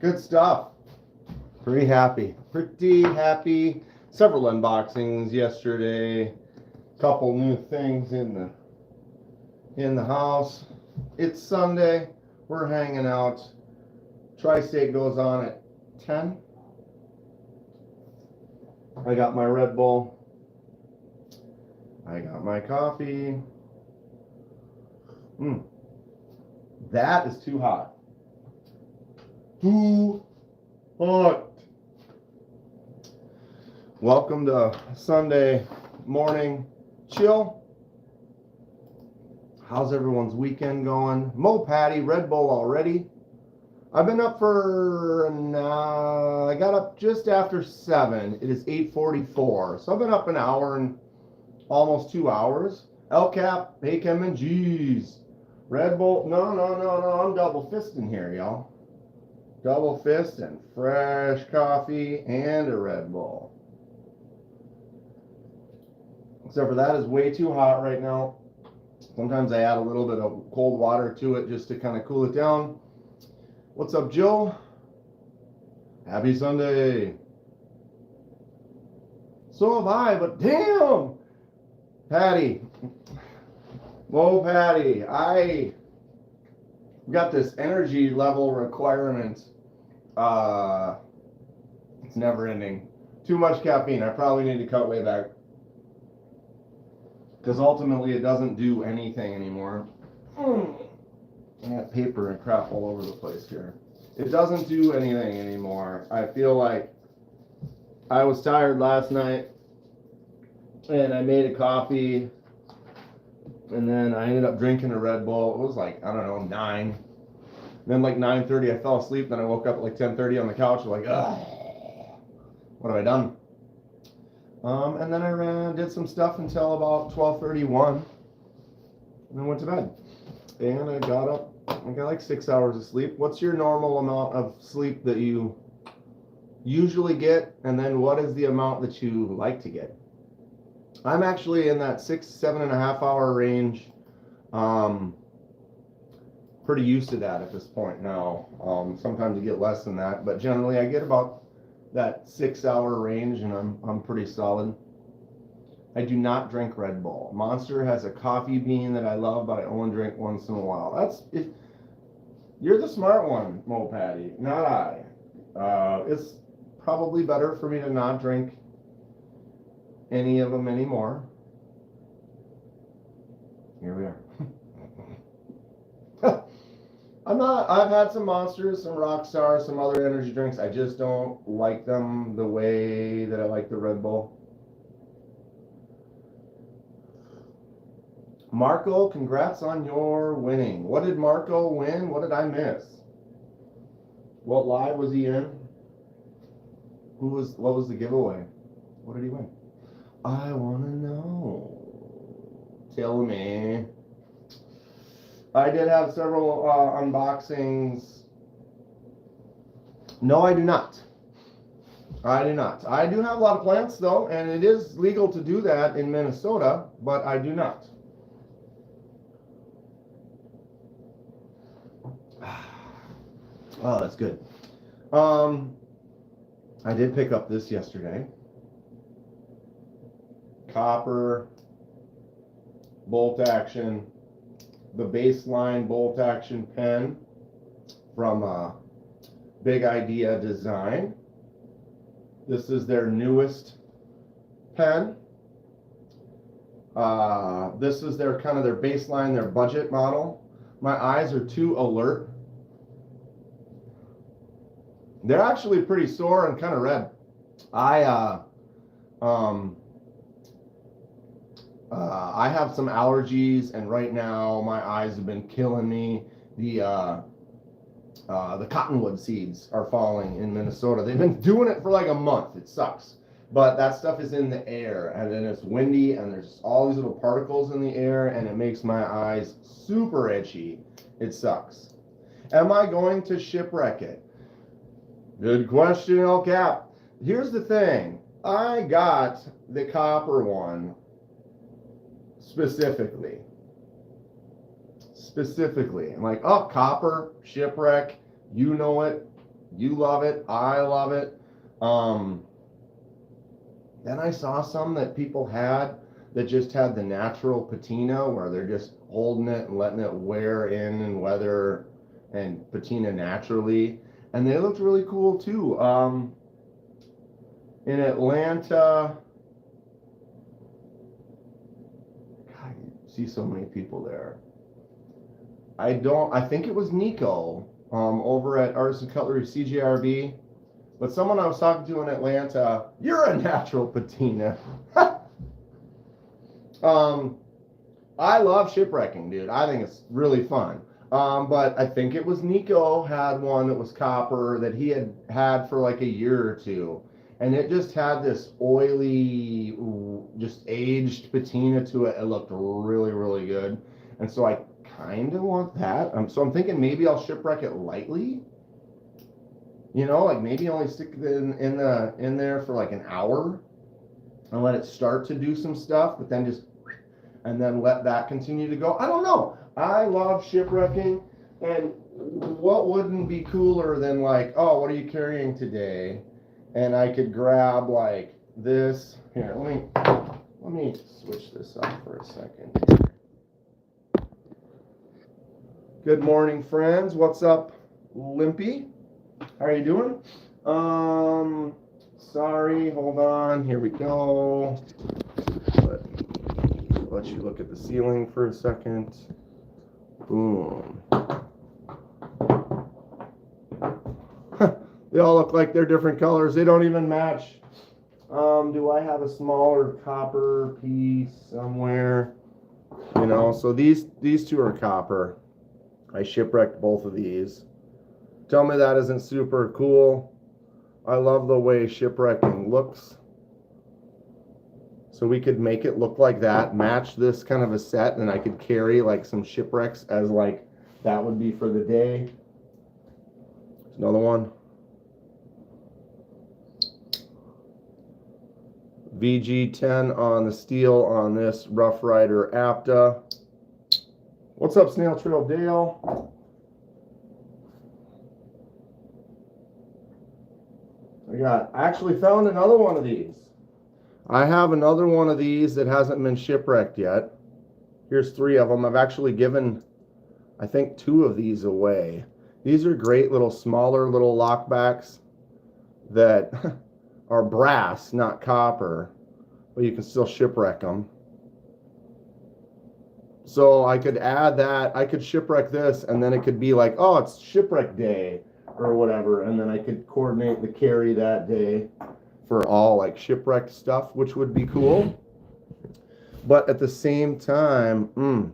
Good stuff. Pretty happy. Pretty happy. Several unboxings yesterday. Couple new things in the house. It's Sunday. We're hanging out. Tri-State goes on at 10. I got my Red Bull. I got my coffee. That is too hot. Too hot. Welcome to Sunday morning chill. How's everyone's weekend going? Mo Patty, Red Bull already. I've been up for I got up just after 7. It is 8:44. So I've been up an hour and almost 2 hours. El Cap, hey Kenman, geez. Red Bull, no, I'm double fisting here, y'all. Double fist and fresh coffee and a Red Bull. Except for that is way too hot right now. Sometimes I add a little bit of cold water to it just to kind of cool it down. What's up, Jill? Happy Sunday. So have I, but damn! Patty. Whoa, Patty. I got this energy level requirement. It's never ending. Too much caffeine. I probably need to cut way back. Because ultimately it doesn't do anything anymore. I got paper and crap all over the place here. It doesn't do anything anymore. I feel like I was tired last night and I made a coffee and then I ended up drinking a Red Bull. It was like, I don't know, 9. Then like 9:30 I fell asleep. Then I woke up at like 10:30 on the couch. Like, ugh, what have I done? And then I did some stuff until about 12:31 and then went to bed. And I got up. I got like 6 hours of sleep. What's your normal amount of sleep that you usually get? And then what is the amount that you like to get? I'm actually in that 7.5 hour range. Pretty used to that at this point now. Sometimes you get less than that, but generally I get about that 6 hour range, and I'm pretty solid. I do not drink Red Bull. Monster has a coffee bean that I love, but I only drink once in a while. You're the smart one, Mo Patty, not I. It's probably better for me to not drink any of them anymore. Here we are. I've had some Monsters, some Rockstar, some other energy drinks. I just don't like them the way that I like the Red Bull. Marco, congrats on your winning. What did Marco win? What did I miss? What live was he in? What was the giveaway? What did he win? I want to know. Tell me. I did have several unboxings. No, I do not. I do not. I do have a lot of plants, though, and it is legal to do that in Minnesota, but I do not. Oh, that's good. I did pick up this yesterday. Copper bolt action, the baseline bolt action pen from Big Idea Design. This is their newest pen. This is their kind of their baseline, their budget model. My eyes are too alert. They're actually pretty sore and kind of red. I have some allergies, and right now my eyes have been killing me. The cottonwood seeds are falling in Minnesota. They've been doing it for like a month. It sucks. But that stuff is in the air, and then it's windy, and there's all these little particles in the air, and it makes my eyes super itchy. It sucks. Am I going to shipwreck it? Good question, El Cap. Here's the thing. I got the copper one specifically. I'm like, oh, copper, shipwreck, you know it. You love it. I love it. Then I saw some that people had that just had the natural patina where they're just holding it and letting it wear in and weather and patina naturally. And they looked really cool too. In Atlanta, God, you see so many people there. I think it was Nico over at Arts and Cutlery CJRB. But someone I was talking to in Atlanta, you're a natural patina. I love shipwrecking, dude. I think it's really fun. But I think it was Nico had one that was copper that he had for like a year or two. And it just had this oily, just aged patina to it. It looked really, really good. And so I kind of want that. So I'm thinking maybe I'll shipwreck it lightly. You know, like maybe only stick it in there for like an hour and let it start to do some stuff, but then and then let that continue to go. I don't know. I love shipwrecking, and what wouldn't be cooler than like, oh, what are you carrying today? And I could grab like this. Here, let me switch this up for a second. Good morning, friends. What's up, Limpy? How are you doing? Sorry, hold on. Here we go. Let you look at the ceiling for a second. Boom. They all look like they're different colors. They don't even match. Do I have a smaller copper piece somewhere? You know, so these two are copper. I shipwrecked both of these. Tell me that isn't super cool. I love the way shipwrecking looks. So we could make it look like that, match this kind of a set, and I could carry like some shipwrecks as like that would be for the day. There's another one. VG10 on the steel on this Rough Rider Apta. What's up, Snail Trail Dale? I actually found another one of these. I have another one of these that hasn't been shipwrecked yet. Here's 3 of them. I've actually given, I think, 2 of these away. These are great little smaller little lockbacks that are brass, not copper, but you can still shipwreck them. So I could add that. I could shipwreck this, and then it could be like, oh, it's shipwreck day or whatever, and then I could coordinate the carry that day for all like shipwrecked stuff, which would be cool. But at the same time,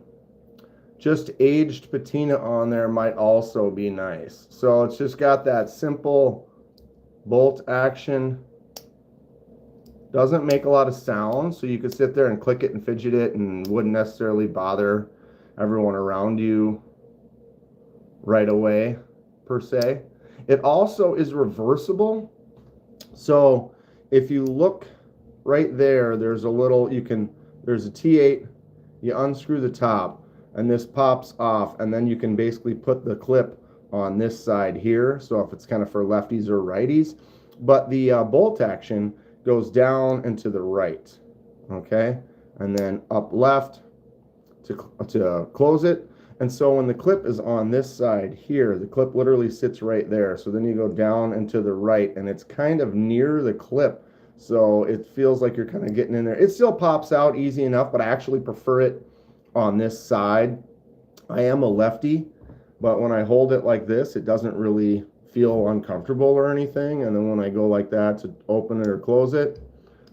just aged patina on there might also be nice. So it's just got that simple bolt action. Doesn't make a lot of sound, so you could sit there and click it and fidget it and wouldn't necessarily bother everyone around you right away, per se. It also is reversible. So if you look right there, there's a little, there's a T8, you unscrew the top, and this pops off, and then you can basically put the clip on this side here, so if it's kind of for lefties or righties. But the bolt action goes down and to the right, okay? And then up left to close it. And so when the clip is on this side here, the clip literally sits right there. So then you go down and to the right, and it's kind of near the clip. So it feels like you're kind of getting in there. It still pops out easy enough, but I actually prefer it on this side. I am a lefty, but when I hold it like this, it doesn't really feel uncomfortable or anything. And then when I go like that to open it or close it,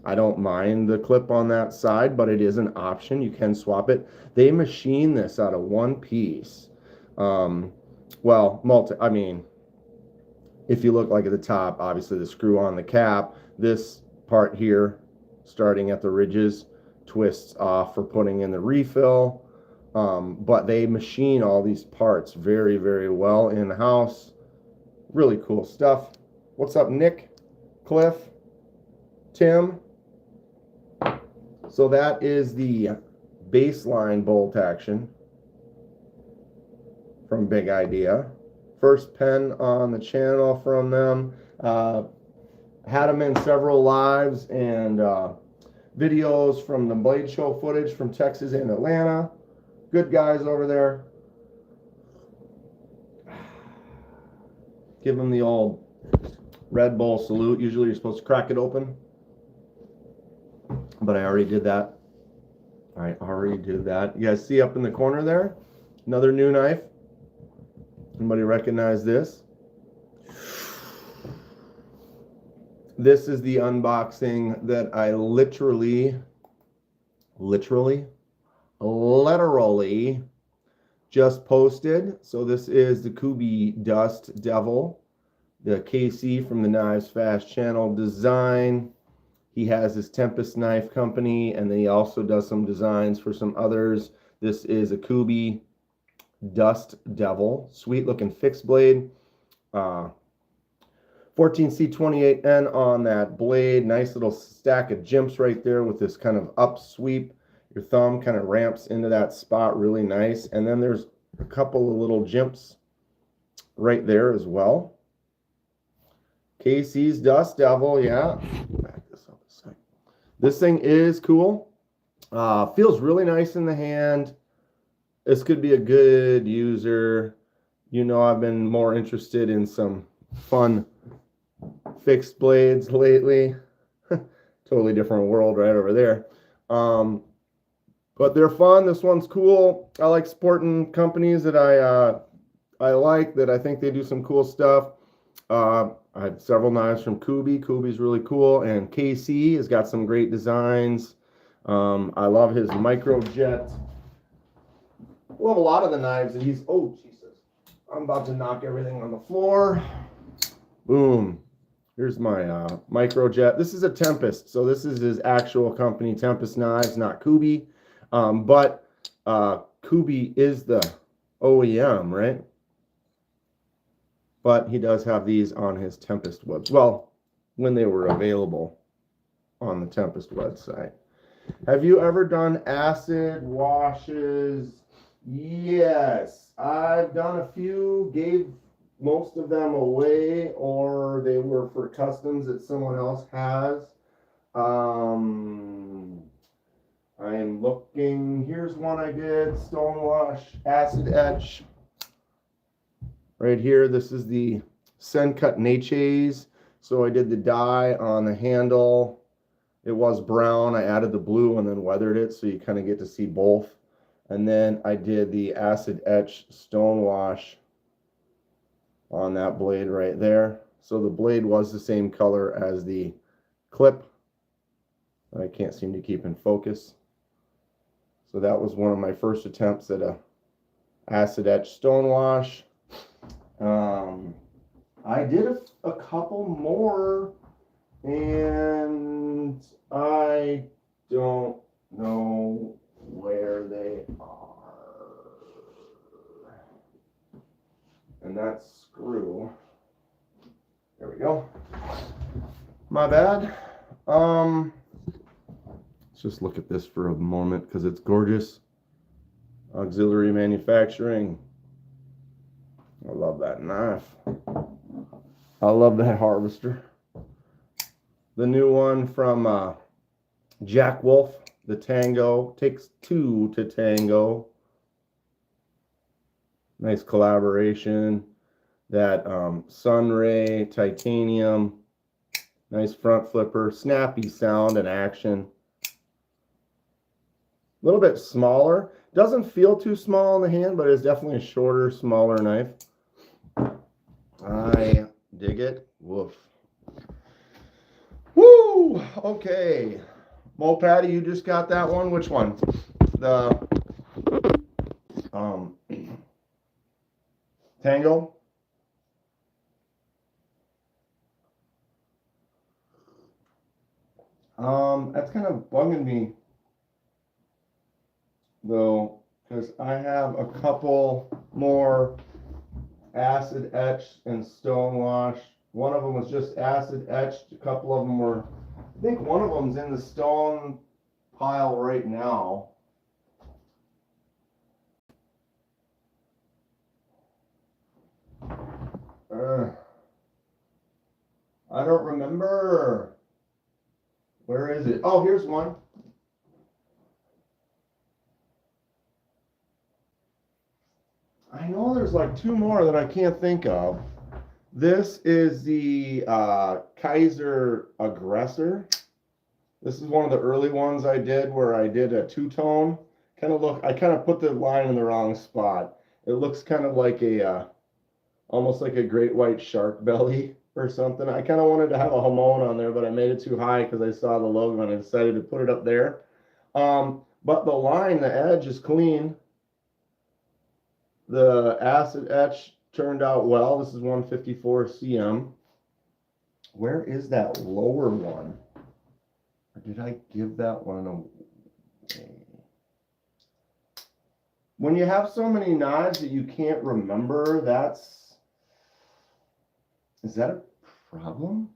I don't mind the clip on that side, but it is an option. You can swap it. They machine this out of one piece. Well, if you look like at the top, obviously the screw on the cap, this part here, starting at the ridges, twists off for putting in the refill. But they machine all these parts very, very well in-house. Really cool stuff. What's up, Nick, Cliff, Tim? So that is the baseline bolt action from Big Idea. First pen on the channel from them. Had them in several lives and videos from the Blade Show footage from Texas and Atlanta. Good guys over there. Give them the old Red Bull salute. Usually you're supposed to crack it open, but I already did that. I already did that. You guys see up in the corner there? Another new knife. Anybody recognize this? This is the unboxing that I literally just posted. So this is the Kubi Dust Devil, the KC from the Knives Fast channel design. He has his Tempest Knife Company, and then he also does some designs for some others. This is a Kubi Dust Devil, sweet looking fixed blade. 14C28N on that blade. Nice little stack of jimps right there with this kind of up sweep. Your thumb kind of ramps into that spot really nice. And then there's a couple of little jimps right there as well. KC's Dust Devil, yeah. Back this up a sec. This thing is cool. Feels really nice in the hand. This could be a good user. You know, I've been more interested in some fun fixed blades lately. Totally different world right over there. But they're fun. This one's cool. I like supporting companies that I like, that I think they do some cool stuff. I have several knives from Kubi. Kubi's really cool, and KC has got some great designs. I love his microjet. Love a lot of the knives that he's. Oh Jesus! I'm about to knock everything on the floor. Boom. Here's my microjet. This is a Tempest, so this is his actual company, Tempest Knives, not Kubi. But Kubi is the OEM, right? But he does have these on his Tempest website. Well, when they were available on the Tempest website. Have you ever done acid washes? Yes, I've done a few, gave most of them away, or they were for customs that someone else has. I am looking. Here's one I did, stonewash acid etch. Right here, this is the Sencut Natchez. So I did the dye on the handle. It was brown. I added the blue and then weathered it, so you kind of get to see both. And then I did the acid etch stonewash on that blade right there. So the blade was the same color as the clip that I can't seem to keep in focus. So that was one of my first attempts at a acid etch stonewash. I did a couple more, and I don't know where they are. And that's screw. There we go. My bad. Let's just look at this for a moment because it's gorgeous. Auxiliary manufacturing. I love that knife. I love that harvester. The new one from Jack Wolf, the Tango. Takes two to tango. Nice collaboration. That Sunray titanium. Nice front flipper. Snappy sound and action. A little bit smaller. Doesn't feel too small in the hand, but it's definitely a shorter, smaller knife. I dig it. Woof. Woo! Okay. Mo Patty, you just got that one? Which one? The Tango? That's kind of bugging me, though, because I have a couple more acid etched and stonewash. One of them was just acid etched. A couple of them were, I think one of them's in the stone pile right now. I don't remember. Where is it? Oh, here's one. I know there's like two more that I can't think of. This is the Kaiser Aggressor. This is one of the early ones I did where I did a two-tone. I kind of put the line in the wrong spot. It looks kind of like almost like a great white shark belly or something. I kind of wanted to have a Hamon on there, but I made it too high because I saw the logo and I decided to put it up there. But the line, the edge is clean. The acid etch turned out well. This is 154 cm. Where is that lower one? Or did I give that one away? When you have so many knives that you can't remember, is that a problem?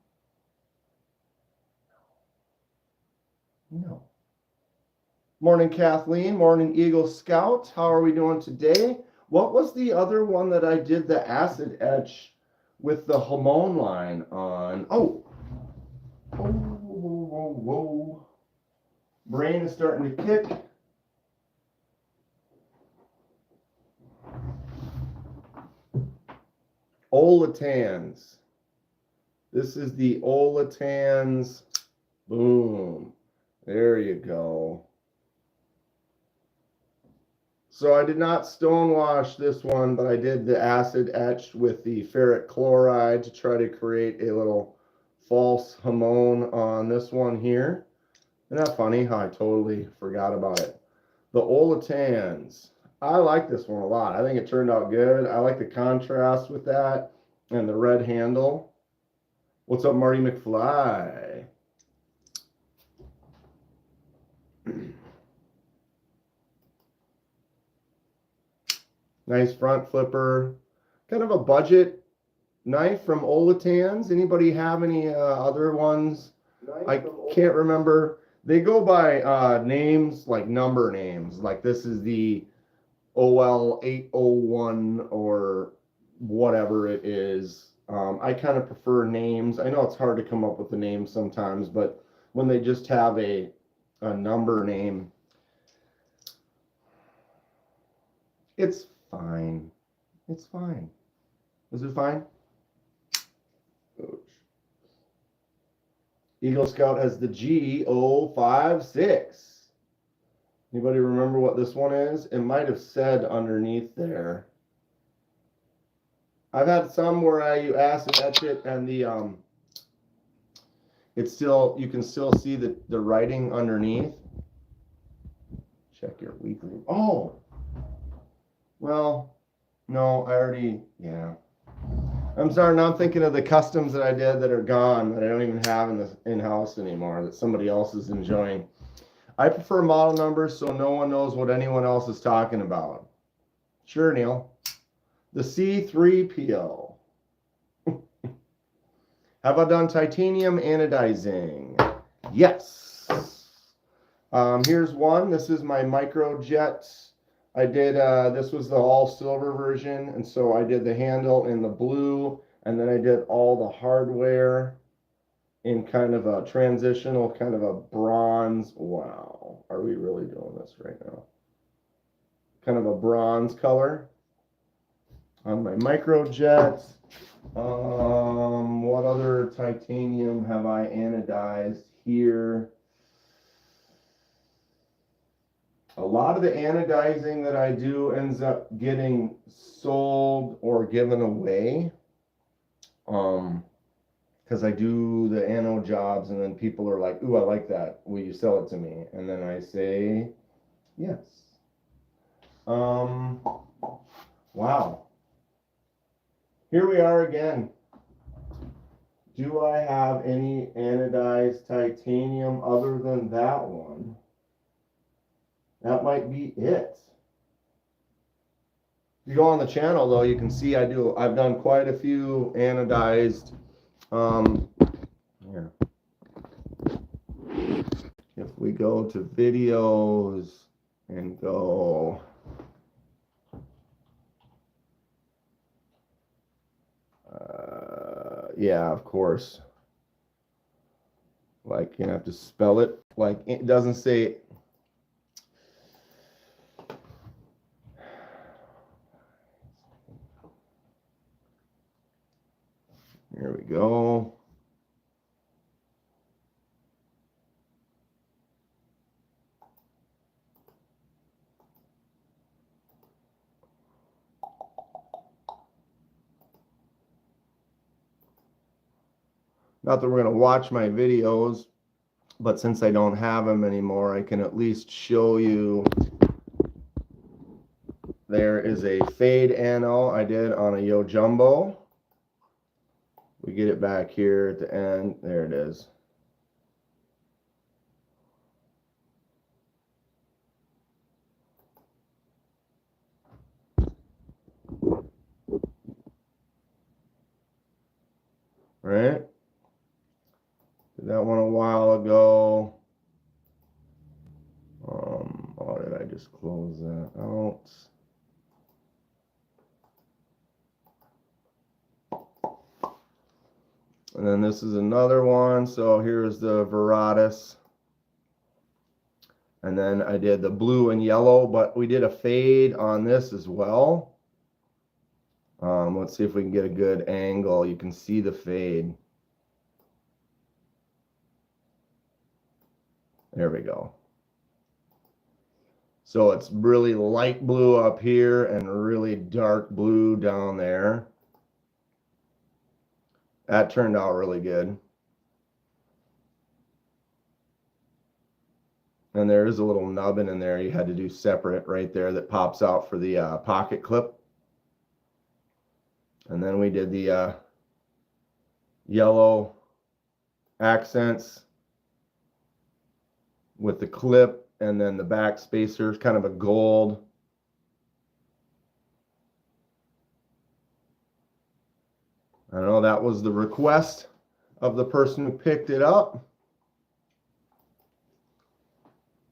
No. Morning, Kathleen. Morning, Eagle Scout. How are we doing today? What was the other one that I did the acid etch with the Hamon line on? Oh. Whoa. Brain is starting to kick. Olatans. This is the Olatans. Boom. There you go. So I did not stonewash this one, but I did the acid etch with the ferric chloride to try to create a little false Hamon on this one here. Isn't that funny how I totally forgot about it? The Olatans. I like this one a lot. I think it turned out good. I like the contrast with that and the red handle. What's up, Marty McFly? Nice front flipper. Kind of a budget knife from Olatans. Anybody have any other ones? I can't remember. They go by names, like number names. Like this is the OL 801 or whatever it is. I kind of prefer names. I know it's hard to come up with the names sometimes, but when they just have a number name, it's fine. It's fine. Is it fine? Ouch. Eagle Scout has the G056. Anybody remember what this one is? It might have said underneath there. I've had some where you acid etch it and the it's still, you can still see the writing underneath. Check your weekly. Oh, well, no, I already, yeah. I'm sorry, now I'm thinking of the customs that I did that are gone, that I don't even have in the in-house anymore, that somebody else is enjoying. I prefer model numbers so no one knows what anyone else is talking about. Sure, Neil. The C3PO. Have I done titanium anodizing? Yes. Here's one. This is my microjet. I did, this was the all silver version, and so I did the handle in the blue, and then I did all the hardware in kind of a transitional, kind of a bronze. Wow, are we really doing this right now? Kind of a bronze color on my microjet. What other titanium have I anodized here? A lot of the anodizing that I do ends up getting sold or given away. Because I do the anode jobs and then people are like, ooh, I like that. Will you sell it to me? And then I say, yes. Wow. Here we are again. Do I have any anodized titanium other than that one? That might be it. If you go on the channel though, you can see I've done quite a few anodized. Here. If we go to videos and go yeah, of course. Like, you have to spell it. Like, it doesn't say. Here we go. Not that we're going to watch my videos, but since I don't have them anymore, I can at least show you. There is a fade ano I did on a Yo Jumbo. We get it back here at the end. There it is. Right? Did that one a while ago. Oh, did I just close that out? And then this is another one. So here's the Veratus. And then I did the blue and yellow, but we did a fade on this as well. Let's see if we can get a good angle. You can see the fade. There we go. So it's really light blue up here and really dark blue down there. That turned out really good. And there is a little nubbin in there you had to do separate right there that pops out for the pocket clip. And then we did the yellow accents with the clip, and then the back spacers, kind of a gold. I don't know, that was the request of the person who picked it up.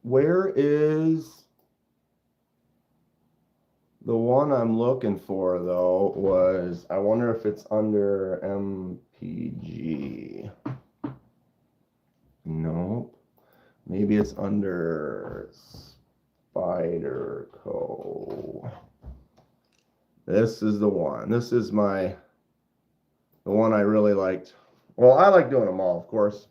Where is the one I'm looking for, though, was, I wonder if it's under MPG. Nope. Maybe it's under Spyderco. This is the one. This is the one I really liked. Well, I like doing them all, of course.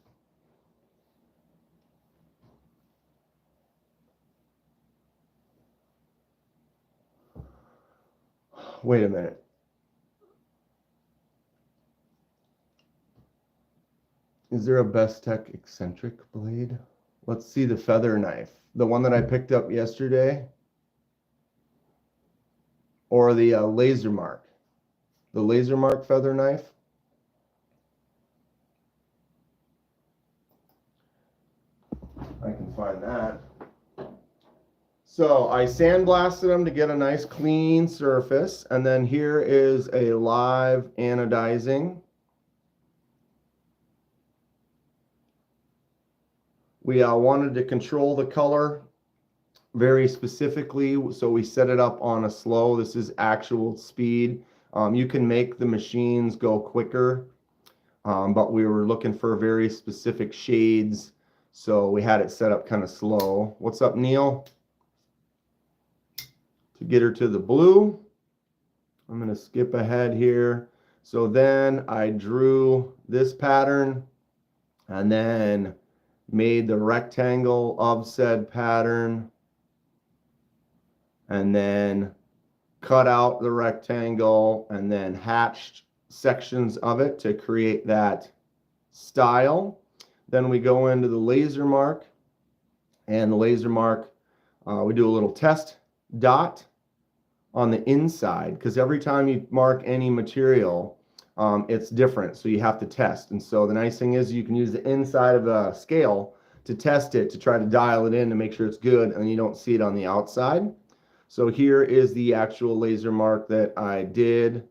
Wait a minute. Is there a Best Tech eccentric blade? Let's see the feather knife. The one that I picked up yesterday. Or the laser mark. The laser mark feather knife. I can find that. So I sandblasted them to get a nice clean surface. And then here is a live anodizing. We wanted to control the color very specifically, so we set it up on a slow. This is actual speed. You can make the machines go quicker, but we were looking for very specific shades, so we had it set up kind of slow. What's up, Neil? To get her to the blue, I'm going to skip ahead here. So then I drew this pattern and then made the rectangle of said pattern, and then cut out the rectangle and then hatched sections of it to create that style. Then we go into the laser mark, and the laser mark, we do a little test dot on the inside, because every time you mark any material, it's different, so you have to test. And so the nice thing is you can use the inside of a scale to test it, to try to dial it in to make sure it's good, and you don't see it on the outside. So here is the actual laser mark that I did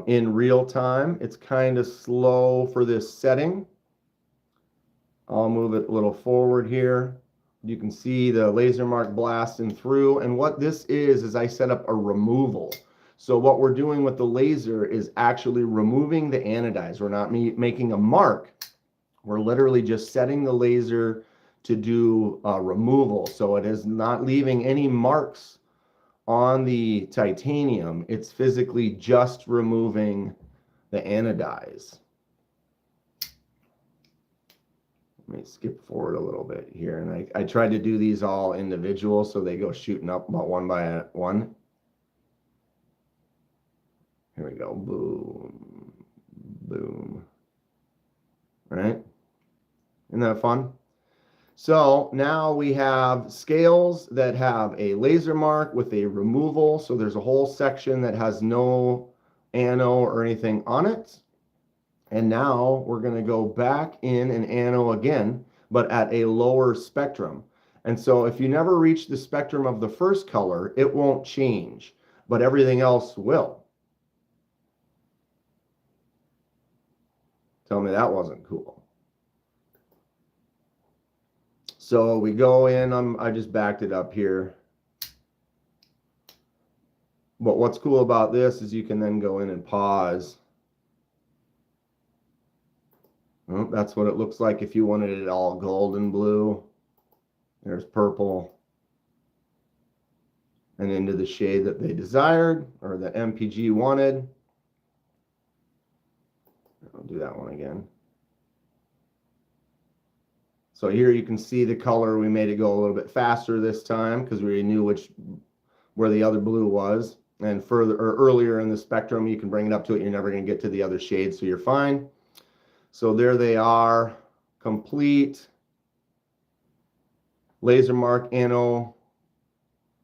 in real time. It's kind of slow for this setting. I'll move it a little forward here. You can see the laser mark blasting through, and what this is I set up a removal. So what we're doing with the laser is actually removing the anodize. We're not making a mark. We're literally just setting the laser to do removal. So it is not leaving any marks on the titanium. It's physically just removing the anodize. Let me skip forward a little bit here. And I tried to do these all individual so they go shooting up about one by one. Here we go. Boom. Boom. Right? Isn't that fun? So now we have scales that have a laser mark with a removal. So there's a whole section that has no ano or anything on it. And now we're going to go back in an ano again, but at a lower spectrum. And so if you never reach the spectrum of the first color, it won't change, but everything else will. Tell me that wasn't cool. So we go in, I just backed it up here. But what's cool about this is you can then go in and pause. Well, that's what it looks like if you wanted it all gold and blue. There's purple. And into the shade that they desired, or the MPG wanted. I'll do that one again. So here you can see the color. We made it go a little bit faster this time because we knew where the other blue was. And further or earlier in the spectrum, you can bring it up to it. You're never going to get to the other shades, so you're fine. So there they are, complete laser mark ano,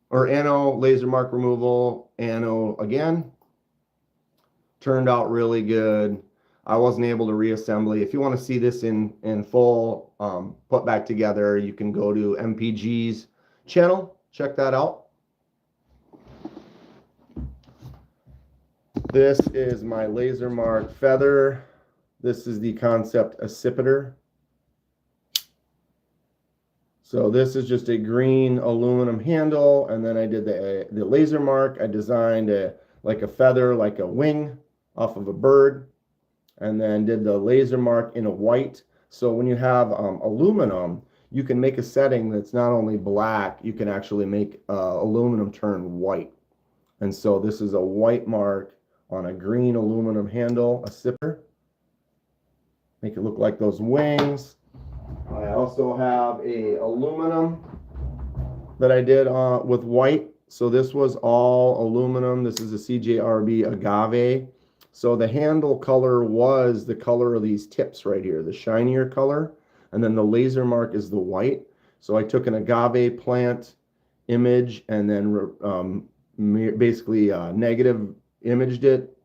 or ano, laser mark removal, ano again. Turned out really good. I wasn't able to reassembly. If you want to see this in full, put back together, you can go to MPG's channel. Check that out. This is my laser mark feather. This is the concept accipiter. So this is just a green aluminum handle, and then I did the laser mark. I designed like a feather, like a wing off of a bird, and then did the laser mark in a white. So when you have aluminum, you can make a setting that's not only black, you can actually make aluminum turn white. And so this is a white mark on a green aluminum handle, accipiter. Make it look like those wings. I also have a aluminum that I did with white. So this was all aluminum. This is a CJRB agave. So the handle color was the color of these tips right here, the shinier color. And then the laser mark is the white. So I took an agave plant image and then basically negative imaged it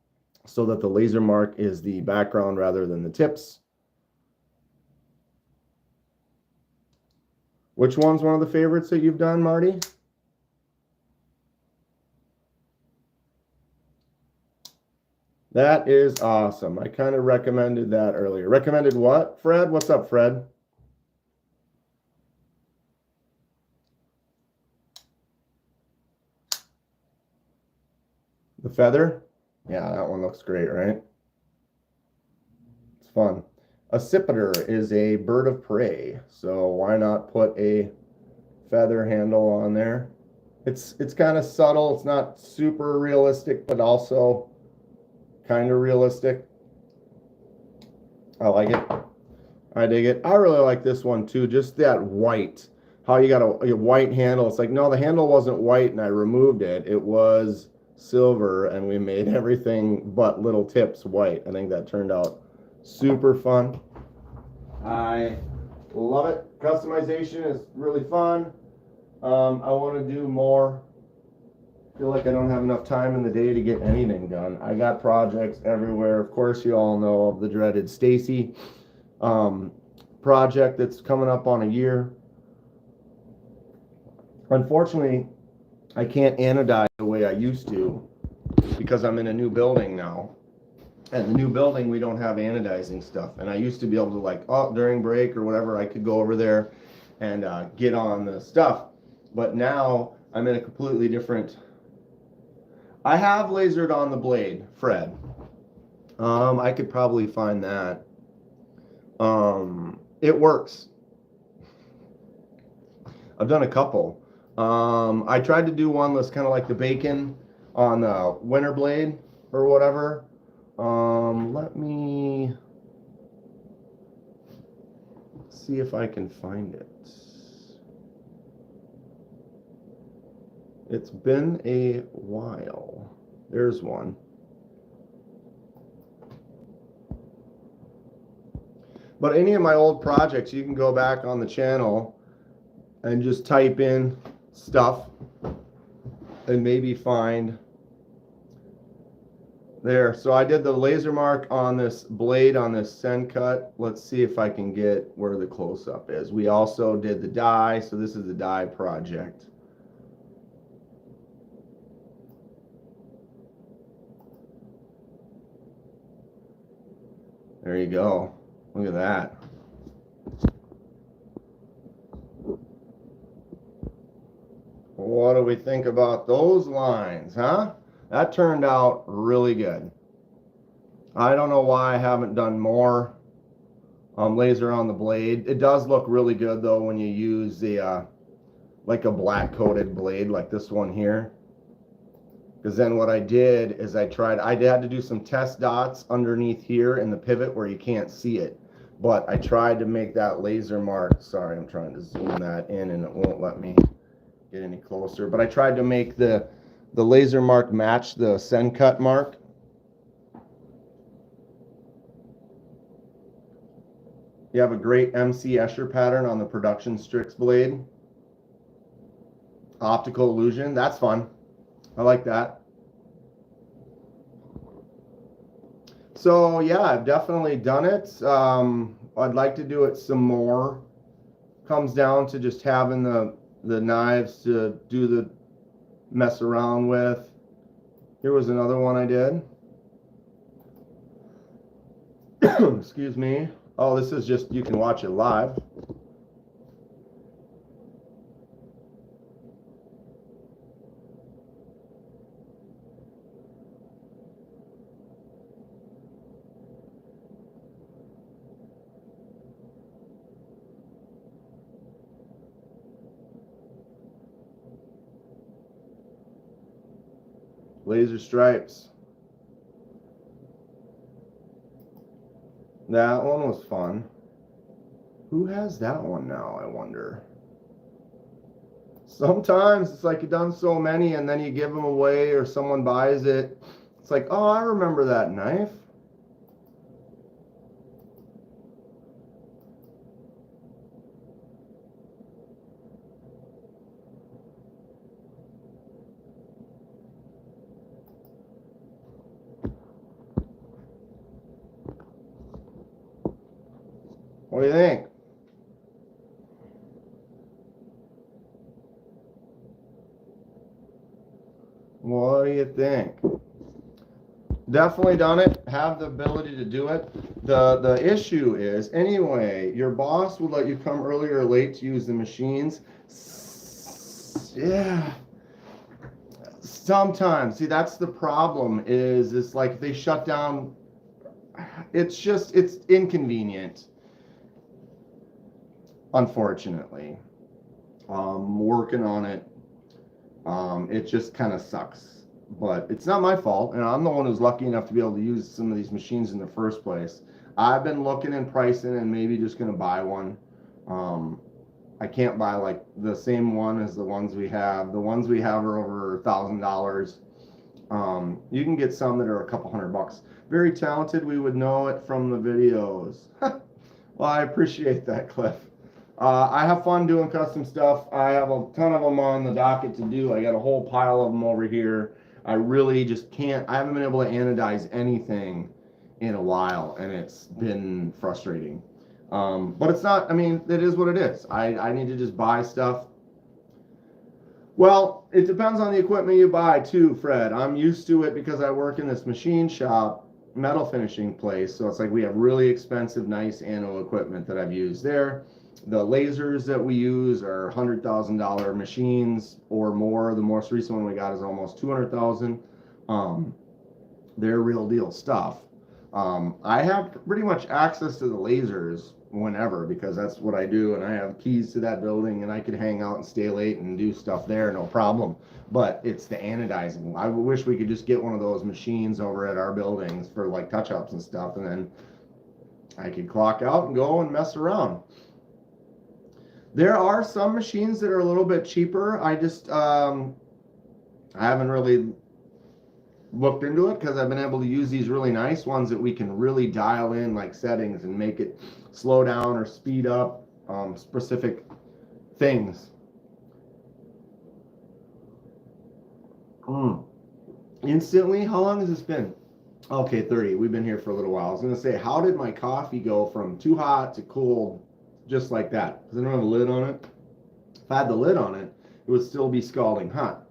so that the laser mark is the background rather than the tips. Which one's one of the favorites that you've done, Marty? That is awesome. I kind of recommended that earlier. Recommended what, Fred? What's up, Fred? The feather? Yeah, that one looks great, right? It's fun. Accipiter is a bird of prey, so why not put a feather handle on there? It's kind of subtle. It's not super realistic, but also kind of realistic. I like it. I dig it. I really like this one too. Just that white. How you got a white handle. It's like, no, the handle wasn't white and I removed it. It was silver and we made everything but little tips white. I think that turned out super fun. I love it. Customization is really fun. I want to do more. I feel like I don't have enough time in the day to get anything done. I got projects everywhere. Of course, you all know of the dreaded Stacy project that's coming up on a year. Unfortunately, I can't anodize the way I used to because I'm in a new building now. And the new building, we don't have anodizing stuff. And I used to be able to, like, during break or whatever, I could go over there and get on the stuff. But now I'm in a completely different I have lasered on the blade, Fred. I could probably find that. It works. I've done a couple. I tried to do one that's kind of like the bacon on the winter blade or whatever. Let me see if I can find it. It's been a while. There's one. But any of my old projects, you can go back on the channel and just type in stuff and maybe find there. So I did the laser mark on this blade on this send cut. Let's see if I can get where the close-up is. We also did the die, so this is the die project. There you go. Look at that. What do we think about those lines, huh? That turned out really good. I don't know why I haven't done more laser on the blade. It does look really good though when you use the like a black coated blade like this one here. Because then what I did is I had to do some test dots underneath here in the pivot where you can't see it. But I tried to make that laser mark. Sorry, I'm trying to zoom that in and it won't let me get any closer. But I tried to make the laser mark match the send cut mark. You have a great MC Escher pattern on the production Strix blade. Optical illusion, that's fun. I like that. So yeah, I've definitely done it. I'd like to do it some more. Comes down to just having the knives to do the mess around with. Here was another one I did. Excuse me. Oh, this is just, you can watch it live. Laser stripes. That one was fun. Who has that one now, I wonder? Sometimes it's like you've done so many and then you give them away or someone buys it. It's like, oh, I remember that knife. What do you think? What do you think? Definitely done it. Have the ability to do it. The issue is, anyway, your boss would let you come early or late to use the machines. Yeah. Sometimes. See, that's the problem is it's like if they shut down, it's inconvenient. Unfortunately. Working on it. It just kind of sucks. But it's not my fault, and I'm the one who's lucky enough to be able to use some of these machines in the first place. I've been looking and pricing and maybe just going to buy one. I can't buy like the same one as the ones we have. The ones we have are over $1,000. You can get some that are a couple $100. Very talented. We would know it from the videos. Well, I appreciate that, Cliff. I have fun doing custom stuff. I have a ton of them on the docket to do. I got a whole pile of them over here. I really just can't. I haven't been able to anodize anything in a while, and it's been frustrating. But it's not, I mean, it is what it is. I need to just buy stuff. Well, it depends on the equipment you buy too, Fred. I'm used to it because I work in this machine shop, metal finishing place. So it's like we have really expensive, nice ano equipment that I've used there. The lasers that we use are $100,000 machines or more. The most recent one we got is almost $200,000. They're real deal stuff. I have pretty much access to the lasers whenever because that's what I do, and I have keys to that building, and I could hang out and stay late and do stuff there, no problem. But it's the anodizing. I wish we could just get one of those machines over at our buildings for like touch-ups and stuff, and then I could clock out and go and mess around. There are some machines that are a little bit cheaper. I just I haven't really looked into it because I've been able to use these really nice ones that we can really dial in like settings and make it slow down or speed up specific things. Instantly, how long has this been? Okay, 30. We've been here for a little while. I was going to say, how did my coffee go from too hot to cold just like that? Because I don't have a lid on it. If I had the lid on it, it would still be scalding hot.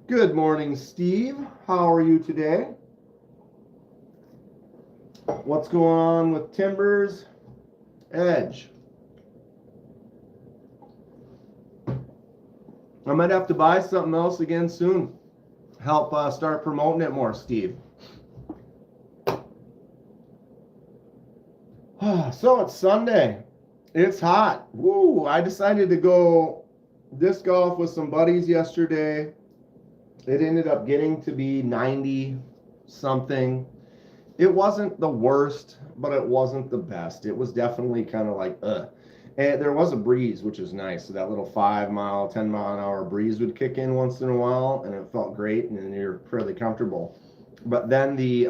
Good morning, Steve. How are you today? What's going on with Timbers Edge? I might have to buy something else again soon. Help start promoting it more, Steve. So it's Sunday. It's hot. Woo! I decided to go disc golf with some buddies yesterday. It ended up getting to be 90 something. It wasn't the worst, but it wasn't the best. It was definitely kind of like, And there was a breeze, which is nice. So that little 5 mile, 10 mile an hour breeze would kick in once in a while, and it felt great, and then you're fairly comfortable. But then the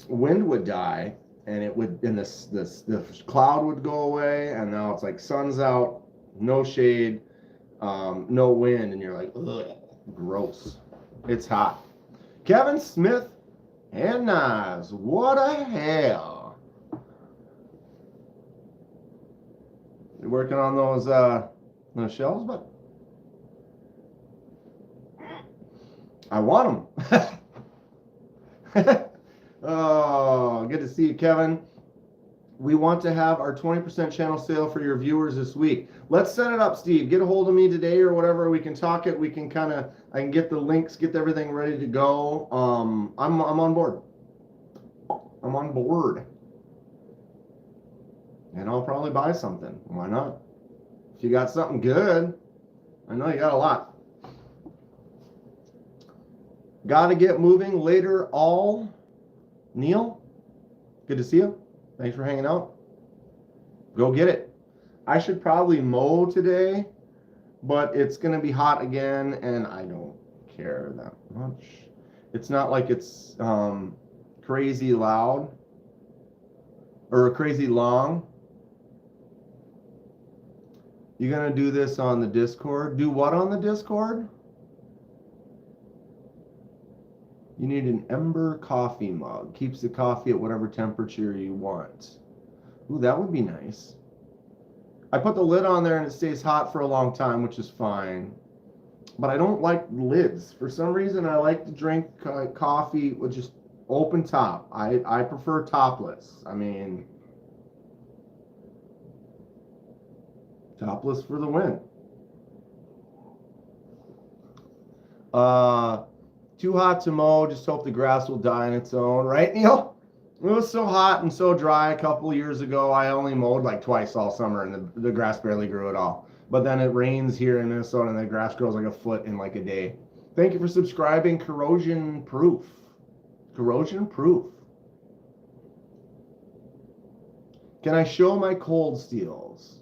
wind would die, and it would, and the cloud would go away, and now it's like sun's out, no shade, no wind, and you're like, ugh, gross. It's hot. Kevin Smith and Nas, what a hell. You're working on those shells, but I want them. Oh, good to see you, Kevin. We want to have our 20% channel sale for your viewers this week. Let's set it up, Steve. Get a hold of me today or whatever. We can talk it. We can I can get the links, get everything ready to go. I'm on board. I'm on board. And I'll probably buy something. Why not? If you got something good, I know you got a lot. Got to get moving later all. Neil, good to see you. Thanks for hanging out. Go get it. I should probably mow today, but it's going to be hot again, and I don't care that much. It's not like it's crazy loud or crazy long. You going to do this on the Discord? Do what on the Discord? You need an Ember coffee mug. Keeps the coffee at whatever temperature you want. Ooh, that would be nice. I put the lid on there and it stays hot for a long time, which is fine. But I don't like lids. For some reason, I like to drink coffee with just open top. I prefer topless. I mean, topless for the win. Too hot to mow, just hope the grass will die on its own, right, Neil? It was so hot and so dry a couple of years ago, I only mowed like twice all summer, and the grass barely grew at all. But then it rains here in Minnesota, and the grass grows like a foot in like a day. Thank you for subscribing, Corrosion Proof. Corrosion Proof. Can I show my cold steels?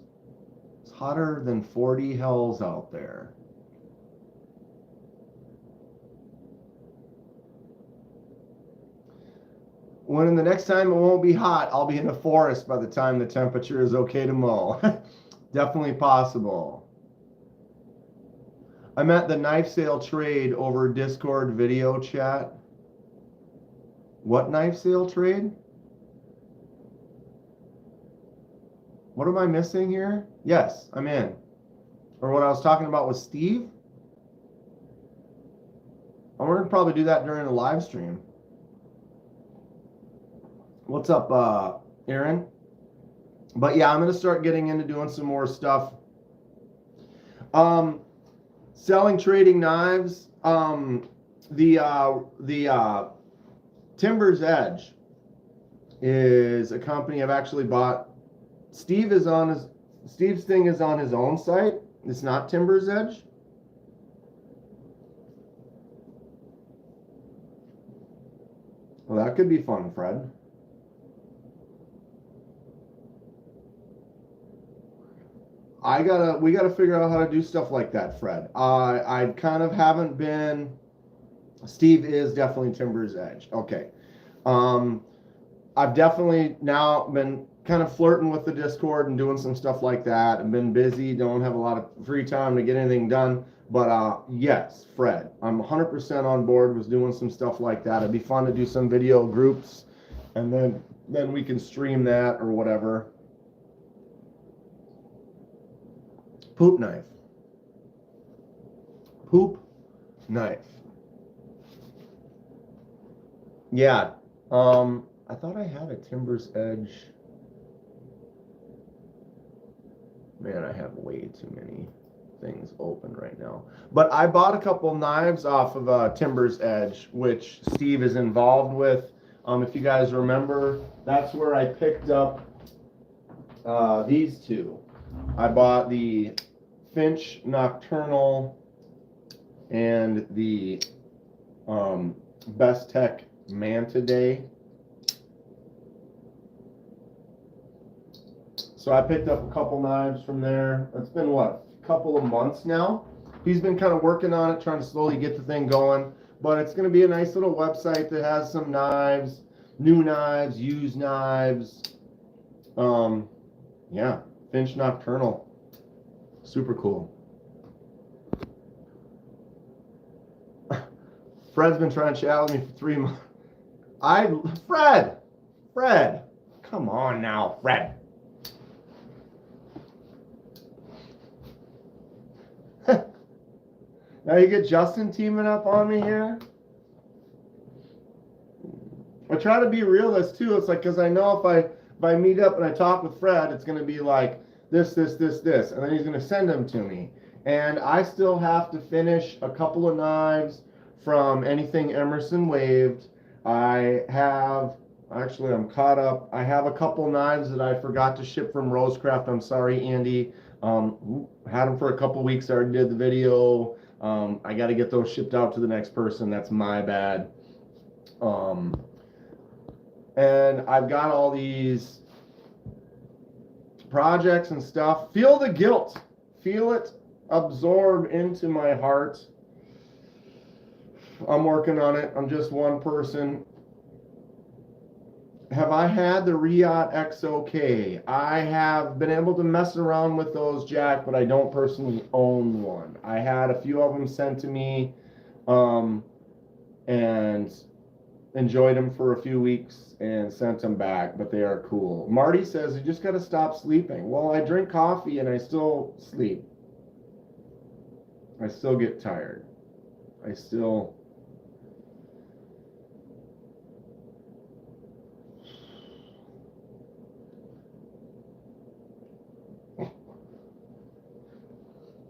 It's hotter than 40 hells out there. When the next time it won't be hot, I'll be in the forest by the time the temperature is okay to mow. Definitely possible. I'm at the knife sale trade over Discord video chat. What knife sale trade? What am I missing here? Yes, I'm in. Or what I was talking about with Steve? I'm going to probably do that during the live stream. What's up, Aaron? But yeah, I'm going to start getting into doing some more stuff. selling trading knives. The Timber's Edge is a company I've actually bought. Steve's thing is on his own site. It's not Timber's Edge. Well, that could be fun, Fred. We gotta figure out how to do stuff like that, Fred. I kind of haven't been. Steve is definitely Timber's Edge. Okay. I've definitely now been kind of flirting with the Discord and doing some stuff like that. I've been busy, don't have a lot of free time to get anything done. But yes, Fred, I'm 100% on board with doing some stuff like that. It'd be fun to do some video groups, and then we can stream that or whatever. Poop knife. Poop knife. Yeah. I thought I had a Timber's Edge. Man, I have way too many things open right now. But I bought a couple knives off of Timber's Edge, which Steve is involved with. If you guys remember, that's where I picked up these two. I bought the Finch Nocturnal and the Best Tech Manta Day. So I picked up a couple knives from there. It's been what, a couple of months now. He's been kind of working on it, trying to slowly get the thing going. But it's going to be a nice little website that has some knives, new knives, used knives. Yeah, Finch Nocturnal. Super cool. Fred's been trying to chat with me for 3 months. Fred, come on now, Fred. Now you get Justin teaming up on me here. I try to be realist too. It's like, because I know if I meet up and I talk with Fred, it's going to be like this, and then he's going to send them to me. And I still have to finish a couple of knives from Anything Emerson Waved. I'm caught up. I have a couple knives that I forgot to ship from Rosecraft. I'm sorry, Andy. Had them for a couple weeks. I already did the video. I got to get those shipped out to the next person. That's my bad. And I've got all these projects and stuff. Feel the guilt. Feel it absorb into my heart. I'm working on it. I'm just one person. Have I had the Riot XOK? I have been able to mess around with those, Jack, but I don't personally own one. I had a few of them sent to me and enjoyed them for a few weeks and sent them back, but they are cool. Marty says you just got to stop sleeping. Well, I drink coffee and I still sleep. I still get tired.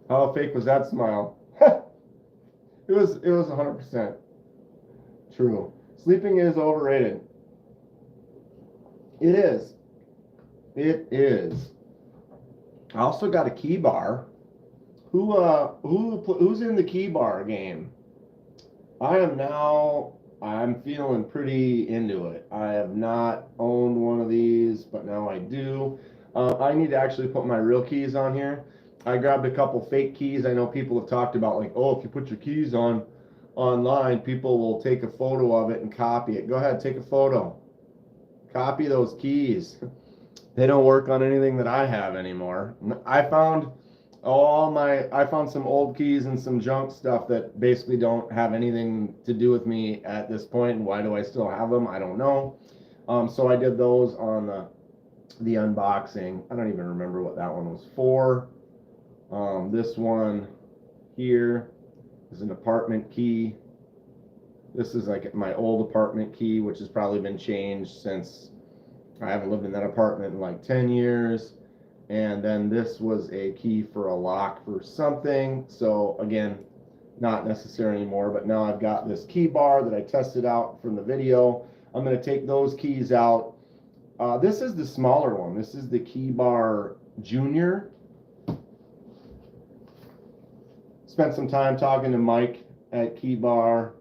How fake was that smile? It was 100% true. Sleeping is overrated. It is. I also got a key bar. Who's in the key bar game? I'm feeling pretty into it. I have not owned one of these, but now I do. I need to actually put my real keys on here. I grabbed a couple fake keys. I know people have talked about, like, oh, if you put your keys on online, people will take a photo of it and copy it. Go ahead, take a photo. Copy those keys. They don't work on anything that I have anymore. I found some old keys and some junk stuff that basically don't have anything to do with me at this point. And why do I still have them? I don't know. So I did those on the unboxing. I don't even remember what that one was for. This one here is an apartment key. This is like my old apartment key, which has probably been changed since I haven't lived in that apartment in like 10 years. And then this was a key for a lock for something. So again, not necessary anymore, but now I've got this key bar that I tested out from the video. I'm going to take those keys out. This is the smaller one. This is the Key Bar Junior. Spent some time talking to Mike at Key Bar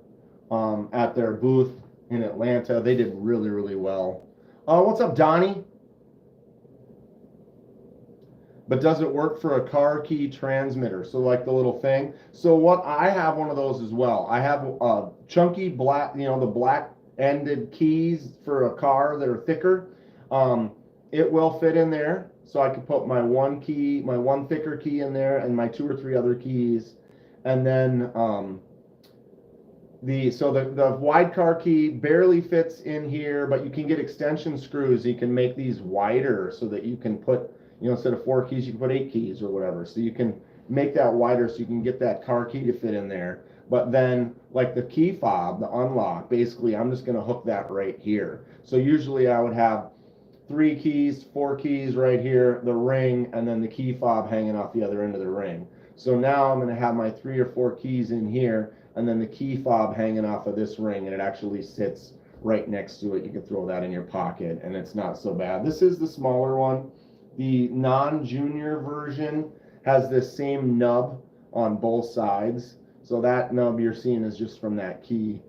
at their booth in Atlanta. They did really, really well. What's up, Donnie? But does it work for a car key transmitter? So like the little thing. So what, I have one of those as well. I have chunky black, you know, the black ended keys for a car that are thicker. It will fit in there. So I can put my one key, my one thicker key in there, and my 2 or 3 other keys. And then the wide car key barely fits in here, but you can get extension screws. You can make these wider so that you can put, you know, instead of 4 keys, you can put 8 keys or whatever. So you can make that wider so you can get that car key to fit in there. But then, like the key fob, the unlock, basically I'm just going to hook that right here. So usually I would have 3 keys, 4 keys right here, the ring, and then the key fob hanging off the other end of the ring. So now I'm going to have my 3 or 4 keys in here, and then the key fob hanging off of this ring, and it actually sits right next to it. You can throw that in your pocket, and it's not so bad. This is the smaller one. The non-junior version has this same nub on both sides. So that nub you're seeing is just from that key.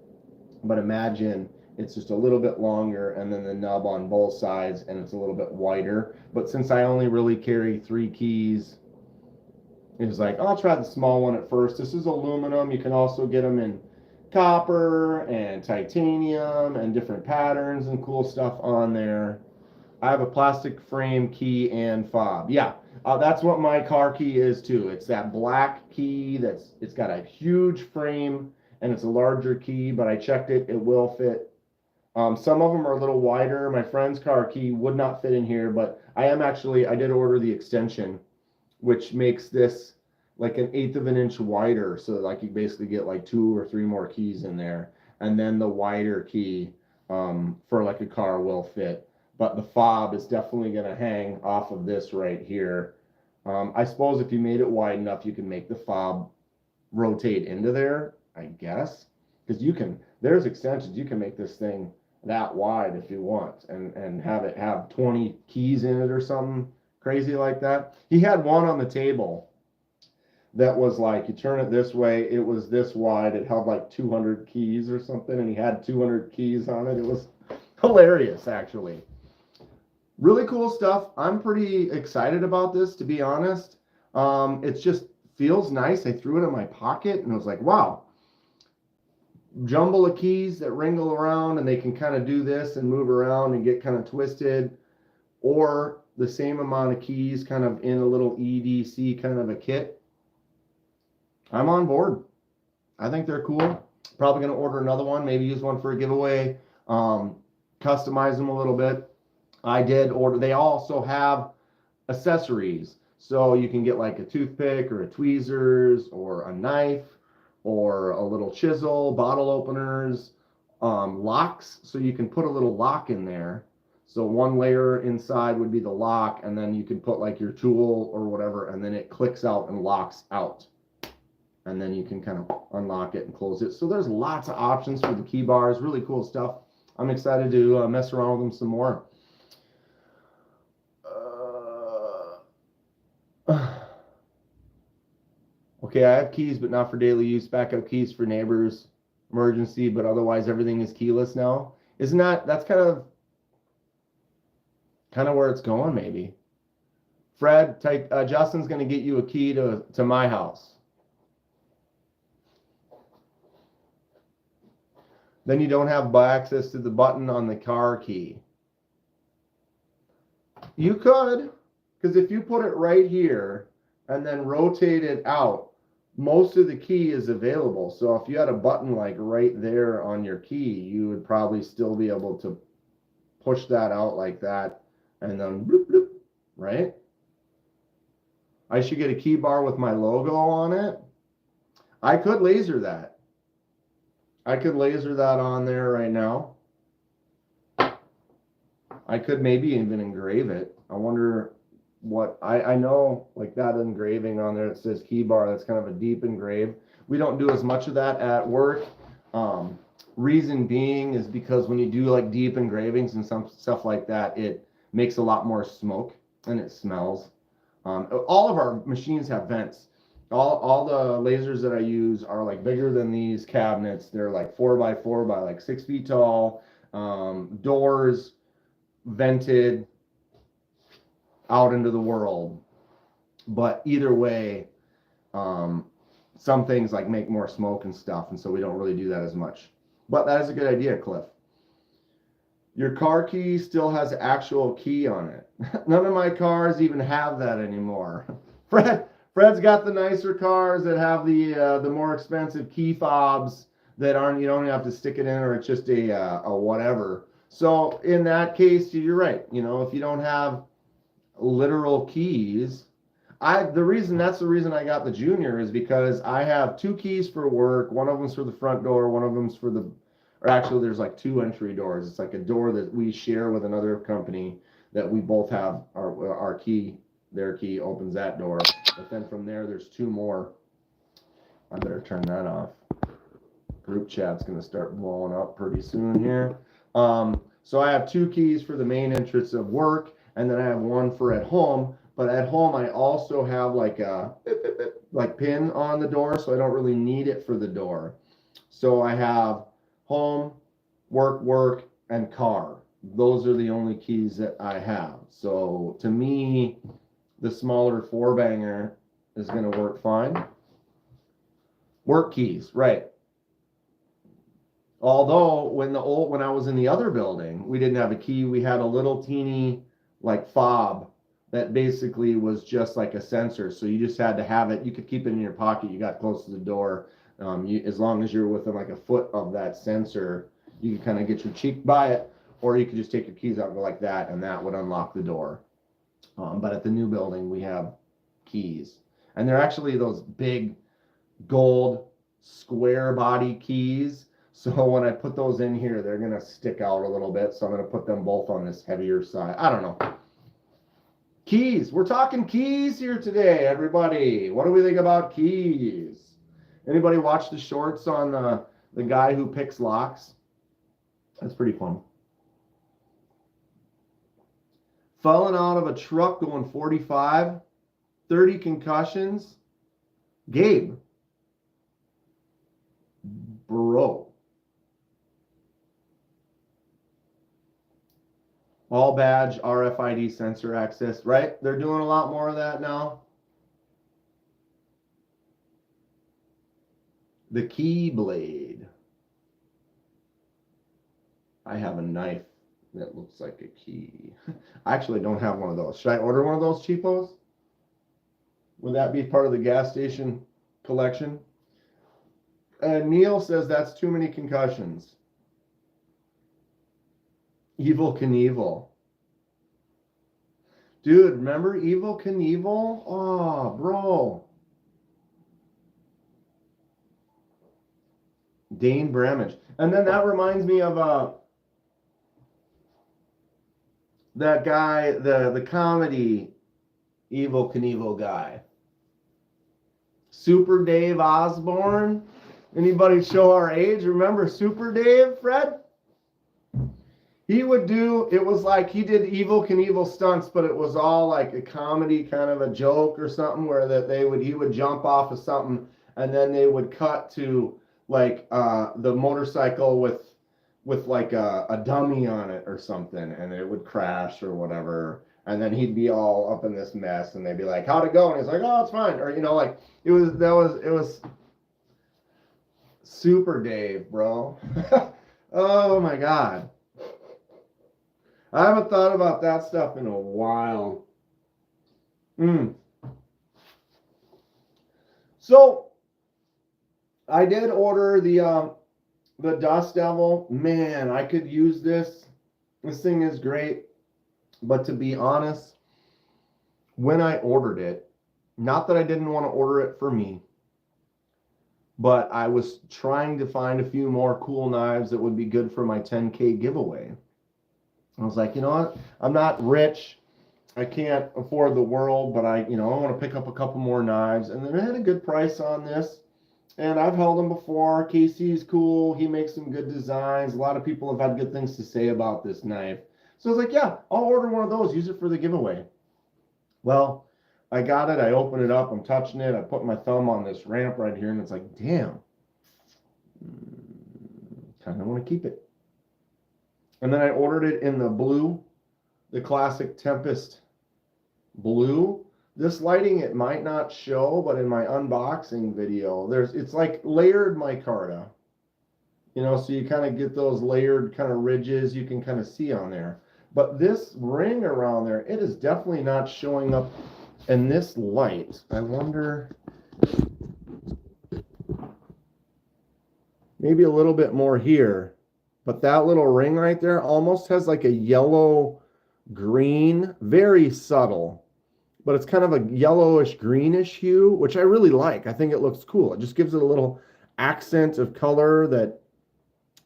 But imagine it's just a little bit longer, and then the nub on both sides, and it's a little bit wider. But since I only really carry 3 keys, it was like, I'll try the small one at first. This is aluminum. You can also get them in copper and titanium and different patterns and cool stuff on there. I have a plastic frame key and fob. Yeah, that's what my car key is too. It's that black key it's got a huge frame and it's a larger key, but I checked it, it will fit. Some of them are a little wider. My friend's car key would not fit in here, but I did order the extension, which makes this like an 1/8 of an inch wider. So like you basically get like 2 or 3 more keys in there. And then the wider key for like a car will fit. But the fob is definitely going to hang off of this right here. I suppose if you made it wide enough, you can make the fob rotate into there, I guess. Because there's extensions. You can make this thing that wide if you want and have it have 20 keys in it or something crazy like that. He had one on the table that was like, you turn it this way, it was this wide. It held like 200 keys or something, and he had 200 keys on it. It was hilarious, actually. Really cool stuff. I'm pretty excited about this, to be honest. It just feels nice. I threw it in my pocket and I was like, wow. Jumble of keys that wrangle around, and they can kind of do this and move around and get kind of twisted, or the same amount of keys kind of in a little EDC kind of a kit. I'm on board. I think they're cool. Probably going to order another one, maybe use one for a giveaway, customize them a little bit. I did order, they also have accessories. So you can get like a toothpick or a tweezers or a knife or a little chisel, bottle openers, locks. So you can put a little lock in there. So one layer inside would be the lock, and then you can put like your tool or whatever, and then it clicks out and locks out. And then you can kind of unlock it and close it. So there's lots of options for the key bars. Really cool stuff. I'm excited to mess around with them some more. Okay, I have keys, but not for daily use. Backup keys for neighbors, emergency, but otherwise everything is keyless now. Isn't that's kind of where it's going, maybe. Fred, Justin's going to get you a key to my house. Then you don't have access to the button on the car key. You could, because if you put it right here and then rotate it out, most of the key is available. So if you had a button like right there on your key, you would probably still be able to push that out like that and then bloop, bloop, right? I should get a key bar with my logo on it. I could laser that. I could laser that on there right now. I could maybe even engrave it. I wonder, what I know, like that engraving on there that says key bar, that's kind of a deep engrave. We don't do as much of that at work. Reason being is because when you do like deep engravings and some stuff like that, it makes a lot more smoke and it smells. All of our machines have vents. All the lasers that I use are like bigger than these cabinets. They're like 4x4 by like 6 feet tall. Doors vented out into the world. But either way, some things like make more smoke and stuff, and so we don't really do that as much. But that is a good idea, Cliff. Your car key still has actual key on it. None of my cars even have that anymore. Fred's got the nicer cars that have the more expensive key fobs that aren't, you don't have to stick it in, or it's just a whatever. So in that case, you're right. You know, if you don't have literal keys, that's the reason I got the Junior is because I have 2 keys for work. One of them's for the front door. One of them's for or actually there's like 2 entry doors. It's like a door that we share with another company that we both have our key. Their key opens that door. But then from there, there's 2 more. I better turn that off. Group chat's going to start blowing up pretty soon here. So I have 2 keys for the main entrance of work, and then I have 1 for at home. But at home, I also have like a pin on the door, so I don't really need it for the door. So I have home, work, and car. Those are the only keys that I have. So to me, the smaller 4-banger is going to work fine. Work keys, right. Although when I was in the other building, we didn't have a key. We had a little teeny like fob that basically was just like a sensor. So you just had to have it. You could keep it in your pocket. You got close to the door. As long as you're within like a foot of that sensor, you can kind of get your cheek by it, or you could just take your keys out and go like that, and that would unlock the door. But at the new building, we have keys, and they're actually those big gold square body keys. So when I put those in here, they're going to stick out a little bit. So I'm going to put them both on this heavier side. I don't know. Keys. We're talking keys here today, everybody. What do we think about keys? Anybody watch the shorts on the guy who picks locks? That's pretty fun. Falling out of a truck going 45, 30 concussions. Gabe. Bro. All badge, RFID sensor access, right? They're doing a lot more of that now. The key blade. I have a knife that looks like a key. I actually don't have one of those. Should I order one of those cheapos? Would that be part of the gas station collection? Neil says that's too many concussions. Evel Knievel. Dude, remember Evel Knievel? Oh, bro. Dane Bramage. And then that reminds me of that guy, the comedy Evel Knievel guy. Super Dave Osborne. Anybody show our age? Remember Super Dave, Fred? He would do, it was like he did Evel Knievel stunts, but it was all like a comedy, kind of a joke or something, where he would jump off of something, and then they would cut to like the motorcycle with like a dummy on it or something, and it would crash or whatever, and then he'd be all up in this mess, and they'd be like, "How'd it go?" And he's like, "Oh, it's fine," or like it was Super Dave, bro. Oh my God. I haven't thought about that stuff in a while. So I did order the Dust Devil. Man, I could use this. This thing is great. But to be honest, when I ordered it, not that I didn't want to order it for me, but I was trying to find a few more cool knives that would be good for my 10K giveaway. I was like, you know what? I'm not rich. I can't afford the world, but I want to pick up a couple more knives. And then I had a good price on this. And I've held them before. Casey's cool. He makes some good designs. A lot of people have had good things to say about this knife. So I was like, yeah, I'll order one of those. Use it for the giveaway. Well, I got it. I open it up. I'm touching it. I put my thumb on this ramp right here, and it's like, damn. Kind of want to keep it. And then I ordered it in the blue, the classic Tempest blue. This lighting, it might not show, but in my unboxing video, it's like layered micarta. So you kind of get those layered kind of ridges you can kind of see on there. But this ring around there, it is definitely not showing up in this light. I wonder, maybe a little bit more here. But that little ring right there almost has like a yellow green, very subtle. But it's kind of a yellowish greenish hue, which I really like. I think it looks cool. It just gives it a little accent of color that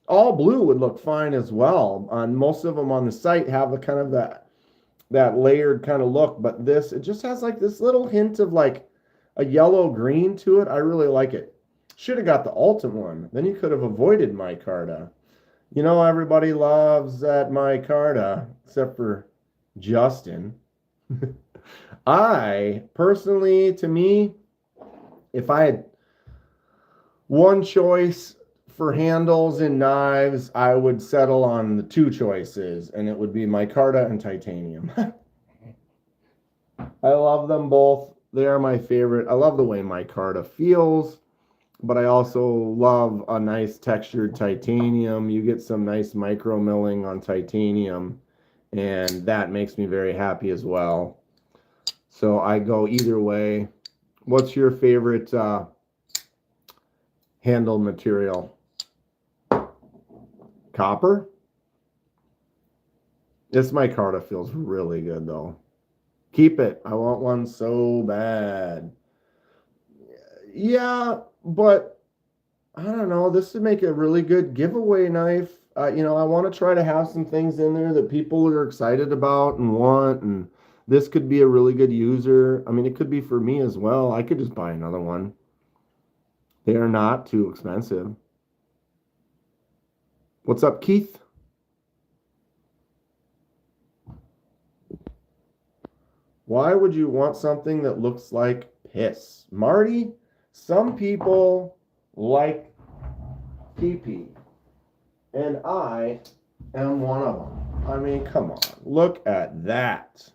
all blue would look fine as well. On most of them on the site have a kind of that layered kind of look, but this, it just has like this little hint of like a yellow green to it. I really like it. Should have got the Ultim one. Then you could have avoided micarta. Everybody loves that micarta, except for Justin. I personally, to me, if I had one choice for handles and knives, I would settle on the two choices, and it would be micarta and titanium. I love them both. They are my favorite. I love the way micarta feels, but I also love a nice textured titanium. You get some nice micro milling on titanium, and that makes me very happy as well. So I go either way. What's your favorite handle material? Copper? This micarta feels really good though. Keep it. I want one so bad. Yeah, but I don't know. This would make a really good giveaway knife. I want to try to have some things in there that people are excited about and want, and this could be a really good user. I mean, it could be for me as well. I could just buy another one. They are not too expensive. What's up, Keith? Why would you want something that looks like piss? Marty, some people like pee-pee, and I am one of them. I mean, come on. Look at that.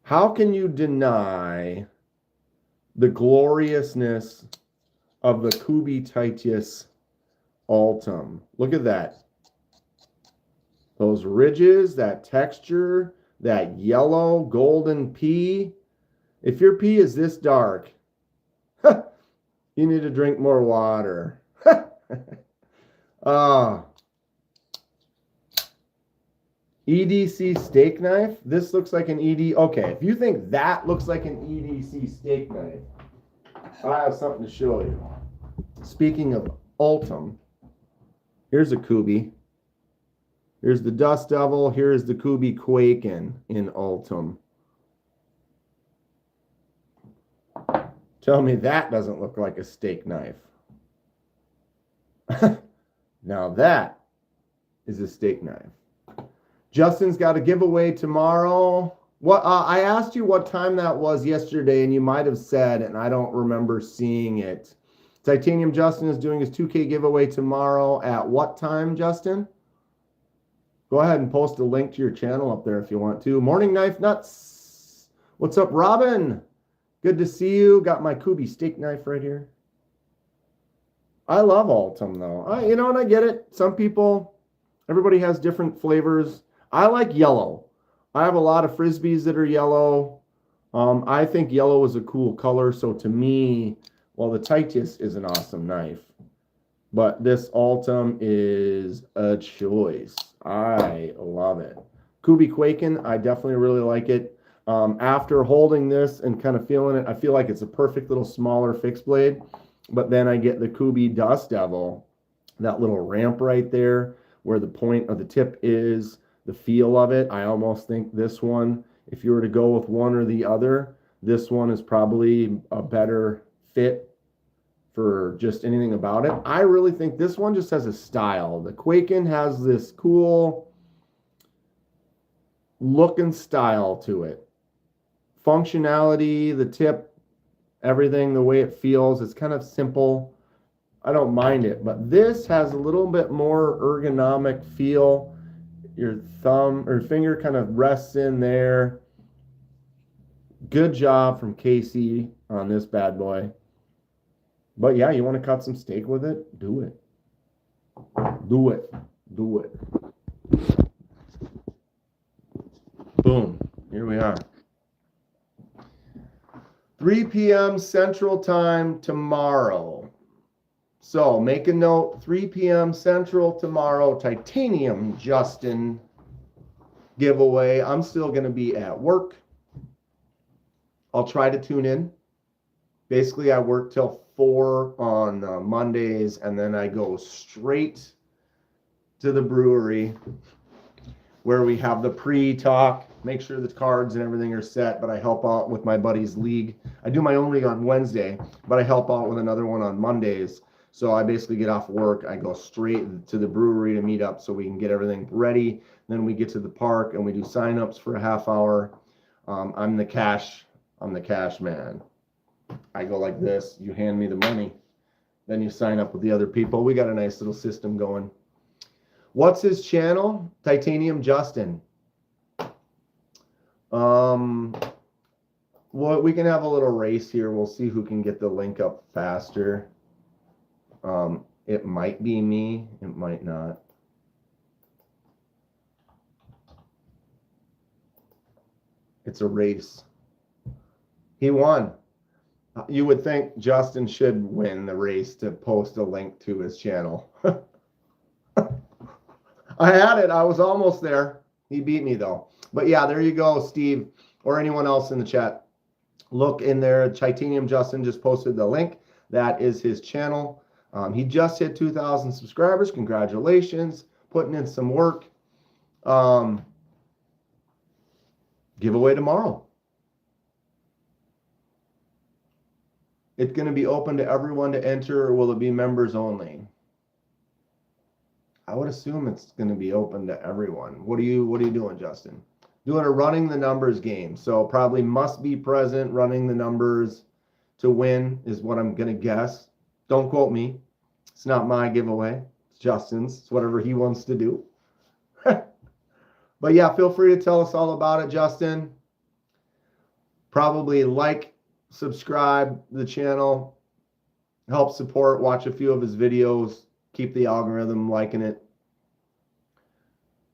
How can you deny the gloriousness of the Kubititis Ultim? Look at that. Those ridges, that texture, that yellow golden pea. If your pea is this dark, you need to drink more water. EDC steak knife. This looks like an ED. Okay, if you think that looks like an EDC steak knife, I have something to show you. Speaking of Ultim, here's a Kubi. Here's the Dust Devil. Here's the Kubi Quaken in Ultim. Tell me that doesn't look like a steak knife. Now that is a steak knife. Justin's got a giveaway tomorrow. I asked you what time that was yesterday, and you might have said, and I don't remember seeing it. Titanium Justin is doing his 2K giveaway tomorrow at what time, Justin? Go ahead and post a link to your channel up there if you want to. Morning Knife Nuts. What's up, Robin? Good to see you. Got my Kubi steak knife right here. I love Ultim, though. And I get it. Some people, everybody has different flavors. I like yellow. I have a lot of Frisbees that are yellow. I think yellow is a cool color. So to me, well, the Titus is an awesome knife. But this Ultim is a choice. I love it. Kubi Quaken, I definitely really like it. After holding this and kind of feeling it, I feel like it's a perfect little smaller fixed blade. But then I get the Kubi Dust Devil, that little ramp right there where the point of the tip is, the feel of it. I almost think this one, if you were to go with one or the other, this one is probably a better fit for just anything about it. I really think this one just has a style. The Quaken has this cool look and style to it. Functionality, the tip, everything, the way it feels, it's kind of simple. I don't mind it, but this has a little bit more ergonomic feel. Your thumb or finger kind of rests in there. Good job from Casey on this bad boy. But yeah, you want to cut some steak with it? Do it. Do it. Do it. Boom. Here we are. 3 p.m. Central Time tomorrow. So make a note, 3 p.m. Central tomorrow, Titanium Justin giveaway. I'm still going to be at work. I'll try to tune in. Basically, I work till 4 on Mondays, and then I go straight to the brewery where we have the pre-talk, make sure the cards and everything are set, but I help out with my buddy's league. I do my own league on Wednesday, but I help out with another one on Mondays. So I basically get off work, I go straight to the brewery to meet up so we can get everything ready. Then we get to the park and we do sign-ups for a half hour. I'm the cash man. I go like this, you hand me the money, then you sign up with the other people. We got a nice little system going. What's his channel? Titanium Justin. Well, we can have a little race here. We'll see who can get the link up faster. It might be me. It might not. It's a race. He won. You would think Justin should win the race to post a link to his channel. I had it. I was almost there. He beat me, though. But yeah, there you go, Steve, or anyone else in the chat. Look in there. Titanium Justin just posted the link. That is his channel. He just hit 2,000 subscribers. Congratulations. Putting in some work. Giveaway tomorrow. It's going to be open to everyone to enter, or will it be members only? I would assume it's going to be open to everyone. What are you doing, Justin? Doing a running the numbers game. So probably must be present running the numbers to win is what I'm going to guess. Don't quote me. It's not my giveaway. It's Justin's. It's whatever he wants to do. But yeah, feel free to tell us all about it, Justin. Probably like, subscribe to the channel, help support, watch a few of his videos, keep the algorithm liking it.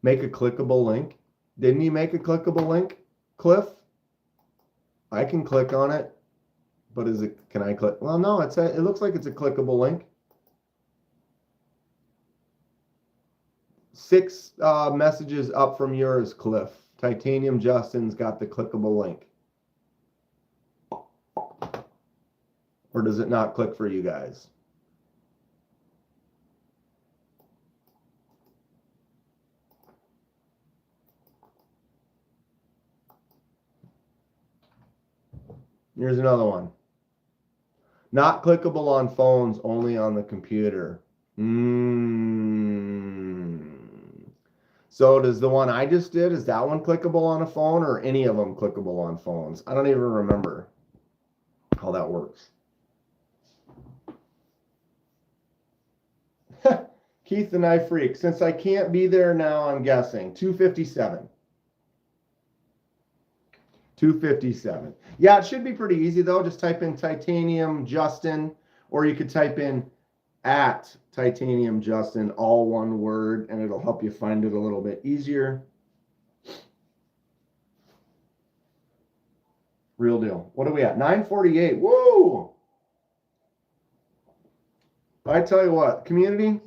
Make a clickable link. Didn't you make a clickable link, Cliff? I can click on it, but can I click? Well, no, it looks like it's a clickable link. 6 messages up from yours, Cliff. Titanium Justin's got the clickable link. Or does it not click for you guys? Here's another one. Not clickable on phones, only on the computer. So does the one I just did, is that one clickable on a phone, or any of them clickable on phones? I don't even remember how that works. Keith the Knife Freak. Since I can't be there now, I'm guessing 257. 257. Yeah, it should be pretty easy though. Just type in Titanium Justin, or you could type in at Titanium Justin, all one word, and it'll help you find it a little bit easier. Real deal. What are we at? 9:48. Whoa! I tell you what, community,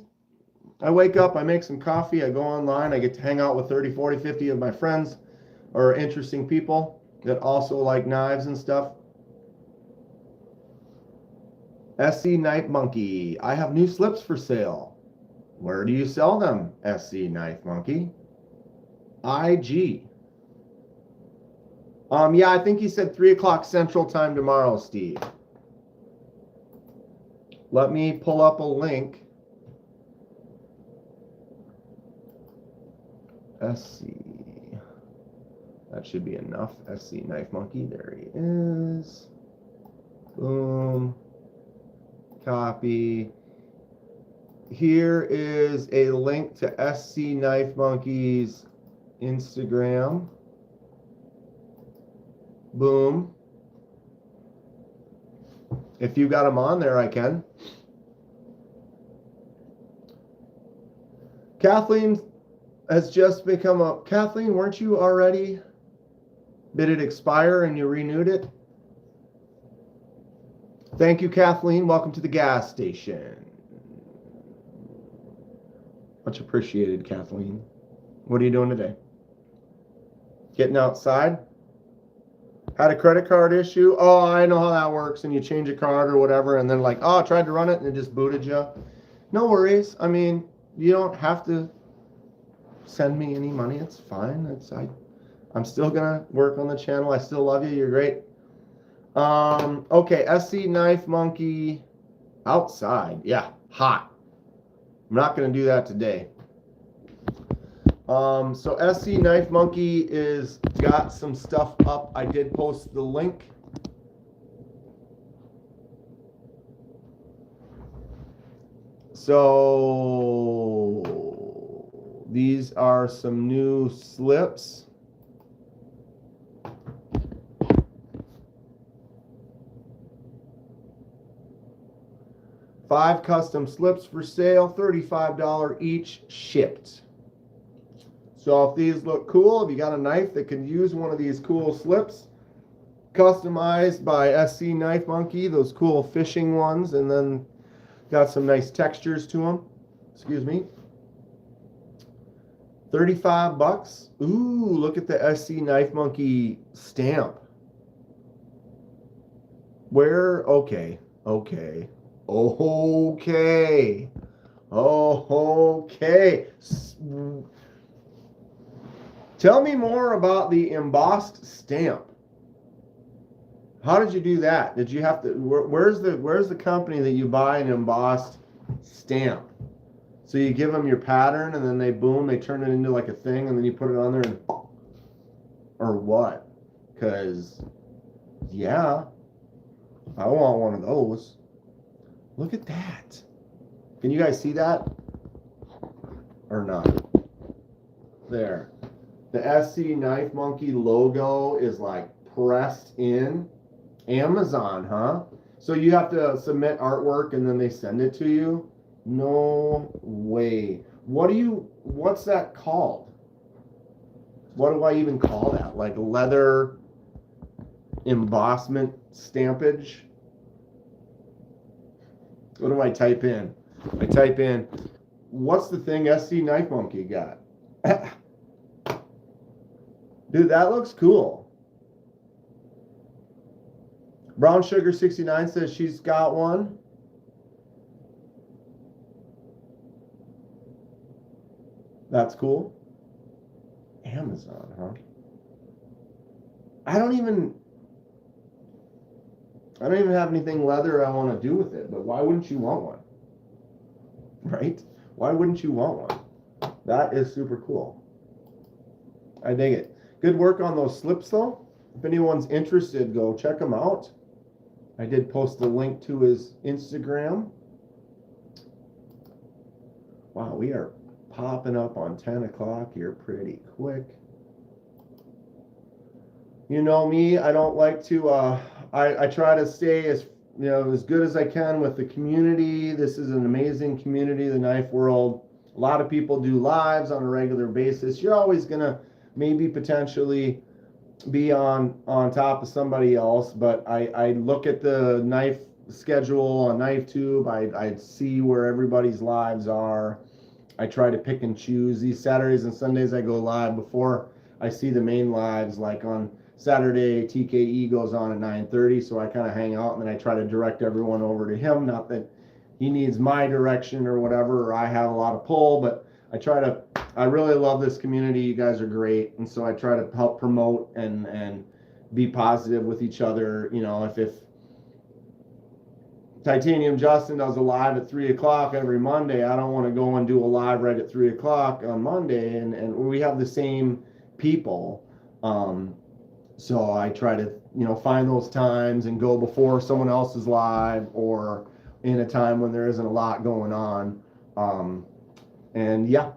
I wake up, I make some coffee, I go online, I get to hang out with 30, 40, 50 of my friends or interesting people that also like knives and stuff. SC Knife Monkey, I have new slips for sale. Where do you sell them, SC Knife Monkey? IG. Yeah, I think he said 3 o'clock Central Time tomorrow, Steve. Let me pull up a link. SC. That should be enough. SC Knife Monkey. There he is. Boom. Copy. Here is a link to SC Knife Monkey's Instagram. Boom. If you got him on there, I can. Kathleen has just become a... Kathleen, weren't you already? Did it expire and you renewed it? Thank you, Kathleen. Welcome to the gas station. Much appreciated, Kathleen. What are you doing today? Getting outside? Had a credit card issue? Oh, I know how that works. And you change a card or whatever, and then like, oh, I tried to run it and it just booted you. No worries. I mean, you don't have to send me any money. It's fine. I'm still gonna work on the channel. I still love you. You're great. Okay, SC Knife Monkey outside. Yeah, hot. I'm not gonna do that today. So SC Knife Monkey is got some stuff up. I did post the link. So these are some new slips. Five custom slips for sale, $35 each, shipped. So if these look cool, if you got a knife that could use one of these cool slips, customized by SC Knife Monkey, those cool fishing ones, and then got some nice textures to them. Excuse me. 35 bucks. Ooh, look at the SC Knife Monkey stamp. Where? Okay. Okay. Okay. Oh, okay. Tell me more about the embossed stamp. How did you do that? Did you have to? Where's the company that you buy an embossed stamp? So you give them your pattern, and then they turn it into like a thing, and then you put it on there, and, or what? Because, yeah, I want one of those. Look at that. Can you guys see that? Or not? There. The SC Knife Monkey logo is like pressed in. Amazon, huh? So you have to submit artwork and then they send it to you? No way. What's that called? What do I even call that? Like leather embossment stampage? What do I type in? I type in, what's the thing SC Knife Monkey got? Dude, that looks cool. Brown Sugar 69 says she's got one. That's cool. Amazon, huh? I don't even have anything leather I want to do with it, but why wouldn't you want one? Right? Why wouldn't you want one? That is super cool. I dig it. Good work on those slips, though. If anyone's interested, go check them out. I did post the link to his Instagram. Wow, we are popping up on 10 o'clock here pretty quick. You know me, I don't like to, I try to stay as good as I can with the community. This is an amazing community, the knife world. A lot of people do lives on a regular basis. You're always going to maybe potentially be on top of somebody else, but I look at the knife schedule on KnifeTube. I see where everybody's lives are. I try to pick and choose. These Saturdays and Sundays I go live before I see the main lives. Like on Saturday, TKE goes on at 9:30, so I kind of hang out and then I try to direct everyone over to him. Not that he needs my direction or whatever, or I have a lot of pull, but I really love this community. You guys are great, and so I try to help promote and be positive with each other. You know, if Titanium Justin does a live at 3 o'clock every Monday, I don't want to go and do a live right at 3 o'clock on Monday, and we have the same people. So I try to, find those times and go before someone else is live or in a time when there isn't a lot going on. And yeah,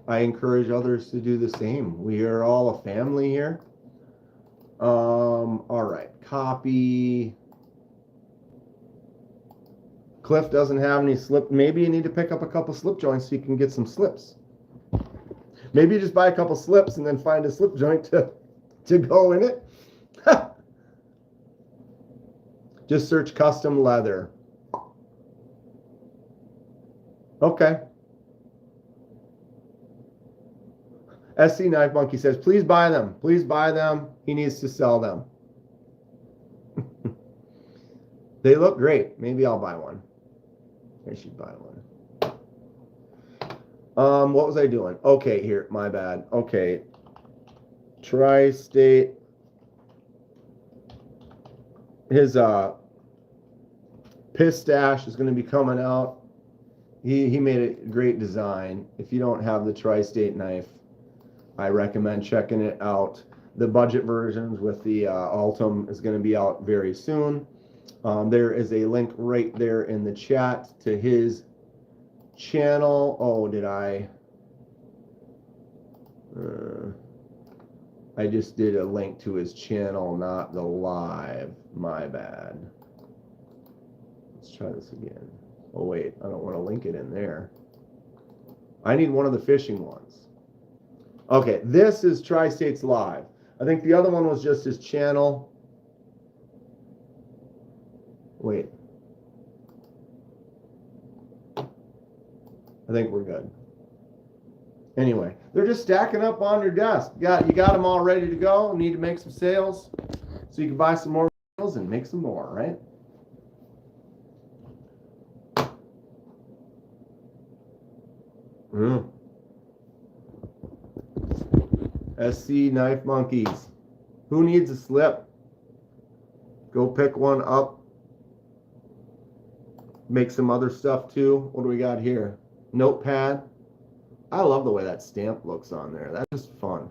I encourage others to do the same. We are all a family here. All right, copy. Cliff doesn't have any slip. Maybe you need to pick up a couple slip joints so you can get some slips. Maybe you just buy a couple slips and then find a slip joint to go in it. Just search custom leather. Okay. SC Knife Monkey says, please buy them. Please buy them. He needs to sell them. They look great. Maybe I'll buy one. I should buy one. What was I doing? Okay, here, my bad. Okay. Tri-State. His pistache is going to be coming out. He made a great design. If you don't have the Tri-State knife, I recommend checking it out. The budget versions with the Altum is going to be out very soon. There is a link right there in the chat to his channel. Oh, did I just did a link to his channel, not the live. My bad. Let's try this again. Oh, wait, I don't want to link it in there. I need one of the fishing ones. Okay, this is Tri-States Live. I think the other one was just his channel. Wait. I think we're good. Anyway, they're just stacking up on your desk. You got them all ready to go. Need to make some sales so you can buy some more sales and make some more, right? SC Knife Monkeys. Who needs a slip? Go pick one up. Make some other stuff too. What do we got here? Notepad. I love the way that stamp looks on there. That's just fun.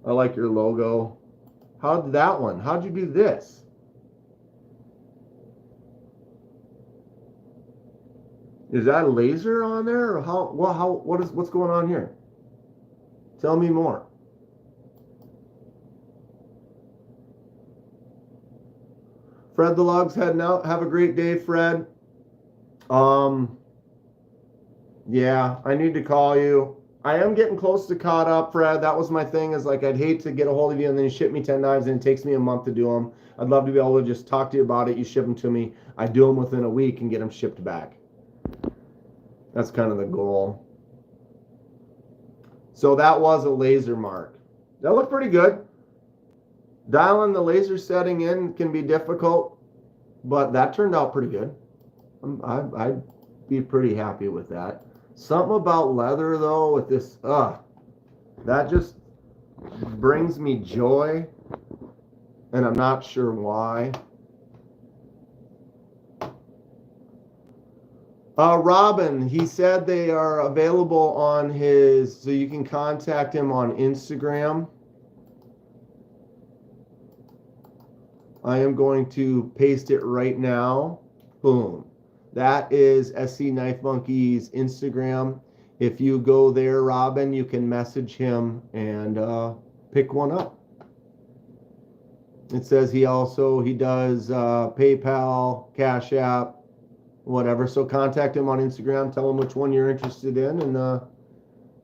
I like your logo. How'd that one? How'd you do this? Is that a laser on there, or what's going on here? Tell me more. Fred the Log's heading out. Have a great day, Fred. Yeah, I need to call you. I am getting close to caught up, Fred. That was my thing, is like, I'd hate to get a hold of you and then you ship me 10 knives and it takes me a month to do them. I'd love to be able to just talk to you about it. You ship them to me. I do them within a week and get them shipped back. That's kind of the goal. So that was a laser mark. That looked pretty good. Dialing the laser setting in can be difficult, but that turned out pretty good. I'd be pretty happy with that. Something about leather, though, with this, that just brings me joy, and I'm not sure why. Robin, he said they are available on his, so you can contact him on Instagram. I am going to paste it right now. Boom. That is SC Knife Monkey's Instagram. If you go there, Robin, you can message him and pick one up. It says he does PayPal, Cash App, whatever. So contact him on Instagram. Tell him which one you're interested in and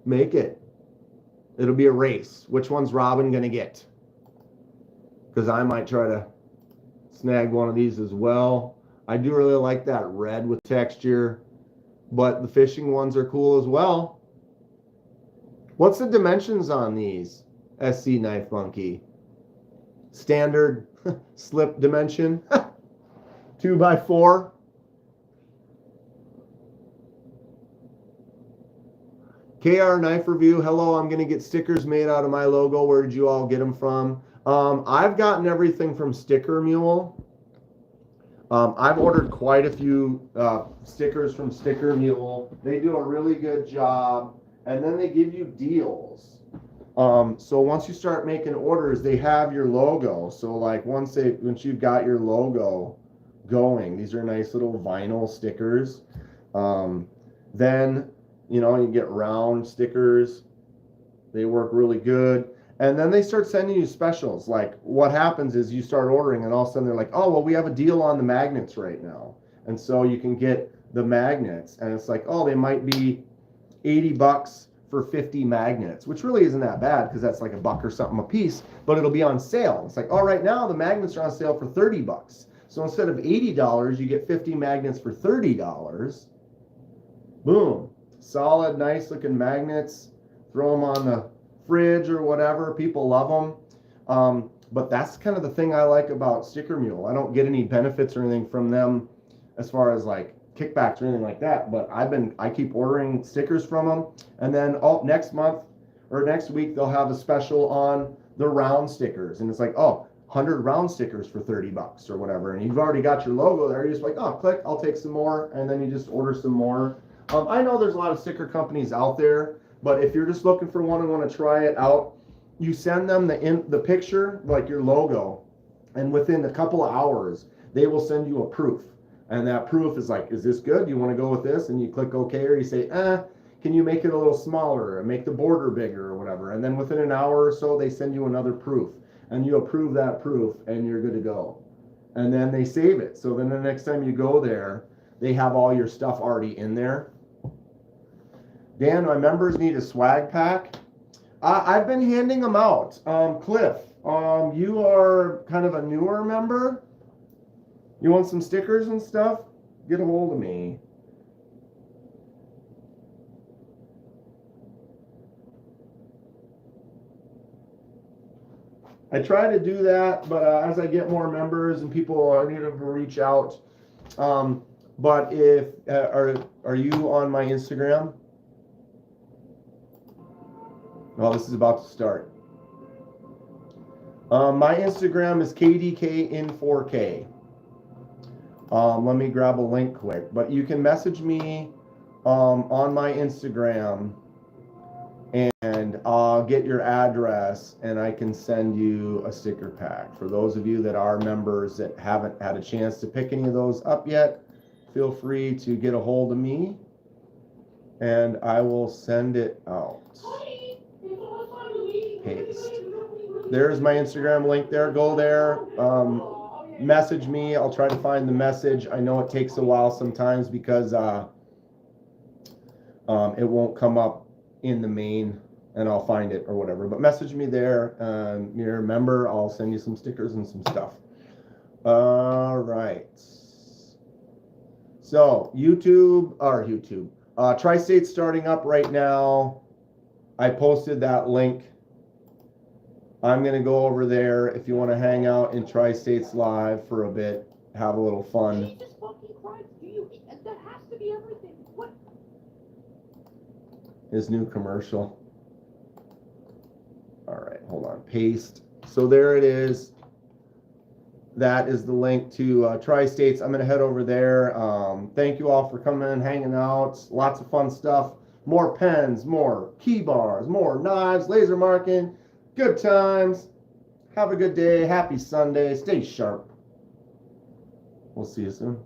make it. It'll be a race. Which one's Robin going to get? Because I might try to snag one of these as well. I do really like that red with texture, but the fishing ones are cool as well. What's the dimensions on these, SC Knife Monkey? Standard slip dimension, 2x4. KR Knife Review, hello, I'm going to get stickers made out of my logo. Where did you all get them from? I've gotten everything from Sticker Mule. I've ordered quite a few stickers from Sticker Mule. They do a really good job, and then they give you deals. So once you start making orders, they have your logo. So like once you've got your logo going, these are nice little vinyl stickers. Then you get round stickers. They work really good. And then they start sending you specials. Like what happens is you start ordering and all of a sudden they're like, oh, well, we have a deal on the magnets right now. And so you can get the magnets and it's like, oh, they might be $80 for 50 magnets, which really isn't that bad because that's like $1 or something a piece, but it'll be on sale. It's like, oh, right now the magnets are on sale for $30. So instead of $80, you get 50 magnets for $30. Boom. Solid, nice looking magnets. Throw them on the fridge or whatever. People love them. But that's kind of the thing I like about Sticker Mule. I don't get any benefits or anything from them as far as like kickbacks or anything like that. But I keep ordering stickers from them. And then next month or next week, they'll have a special on the round stickers. And it's like, oh, 100 round stickers for $30 or whatever. And you've already got your logo there. You're just like, oh, click, I'll take some more. And then you just order some more. I know there's a lot of sticker companies out there, but if you're just looking for one and want to try it out, you send them the picture, like your logo, and within a couple of hours, they will send you a proof. And that proof is like, is this good? Do you want to go with this? And you click OK, or you say, can you make it a little smaller and make the border bigger or whatever? And then within an hour or so, they send you another proof. And you approve that proof, and you're good to go. And then they save it. So then the next time you go there, they have all your stuff already in there. Dan, my members need a swag pack. I've been handing them out. Cliff, you are kind of a newer member. You want some stickers and stuff? Get a hold of me. I try to do that, but as I get more members and people need to reach out. But if are you on my Instagram? Well, this is about to start. My Instagram is KDK in 4K. Let me grab a link quick. But you can message me on my Instagram, and I'll get your address, and I can send you a sticker pack. For those of you that are members that haven't had a chance to pick any of those up yet, feel free to get a hold of me, and I will send it out. Paste. There's my Instagram link there. Go there. Message me. I'll try to find the message. I know it takes a while sometimes because it won't come up in the main, and I'll find it or whatever. But message me there. You're a member. I'll send you some stickers and some stuff. All right. So YouTube. Tri-State's starting up right now. I posted that link. I'm going to go over there if you want to hang out in Tri-States Live for a bit, have a little fun. Jesus fucking Christ, that has to be everything. What? His new commercial. All right, hold on. Paste. So there it is. That is the link to Tri-States. I'm going to head over there. Thank you all for coming and hanging out. Lots of fun stuff. More pens, more key bars, more knives, laser marking. Good times. Have a good day. Happy Sunday. Stay sharp. We'll see you soon.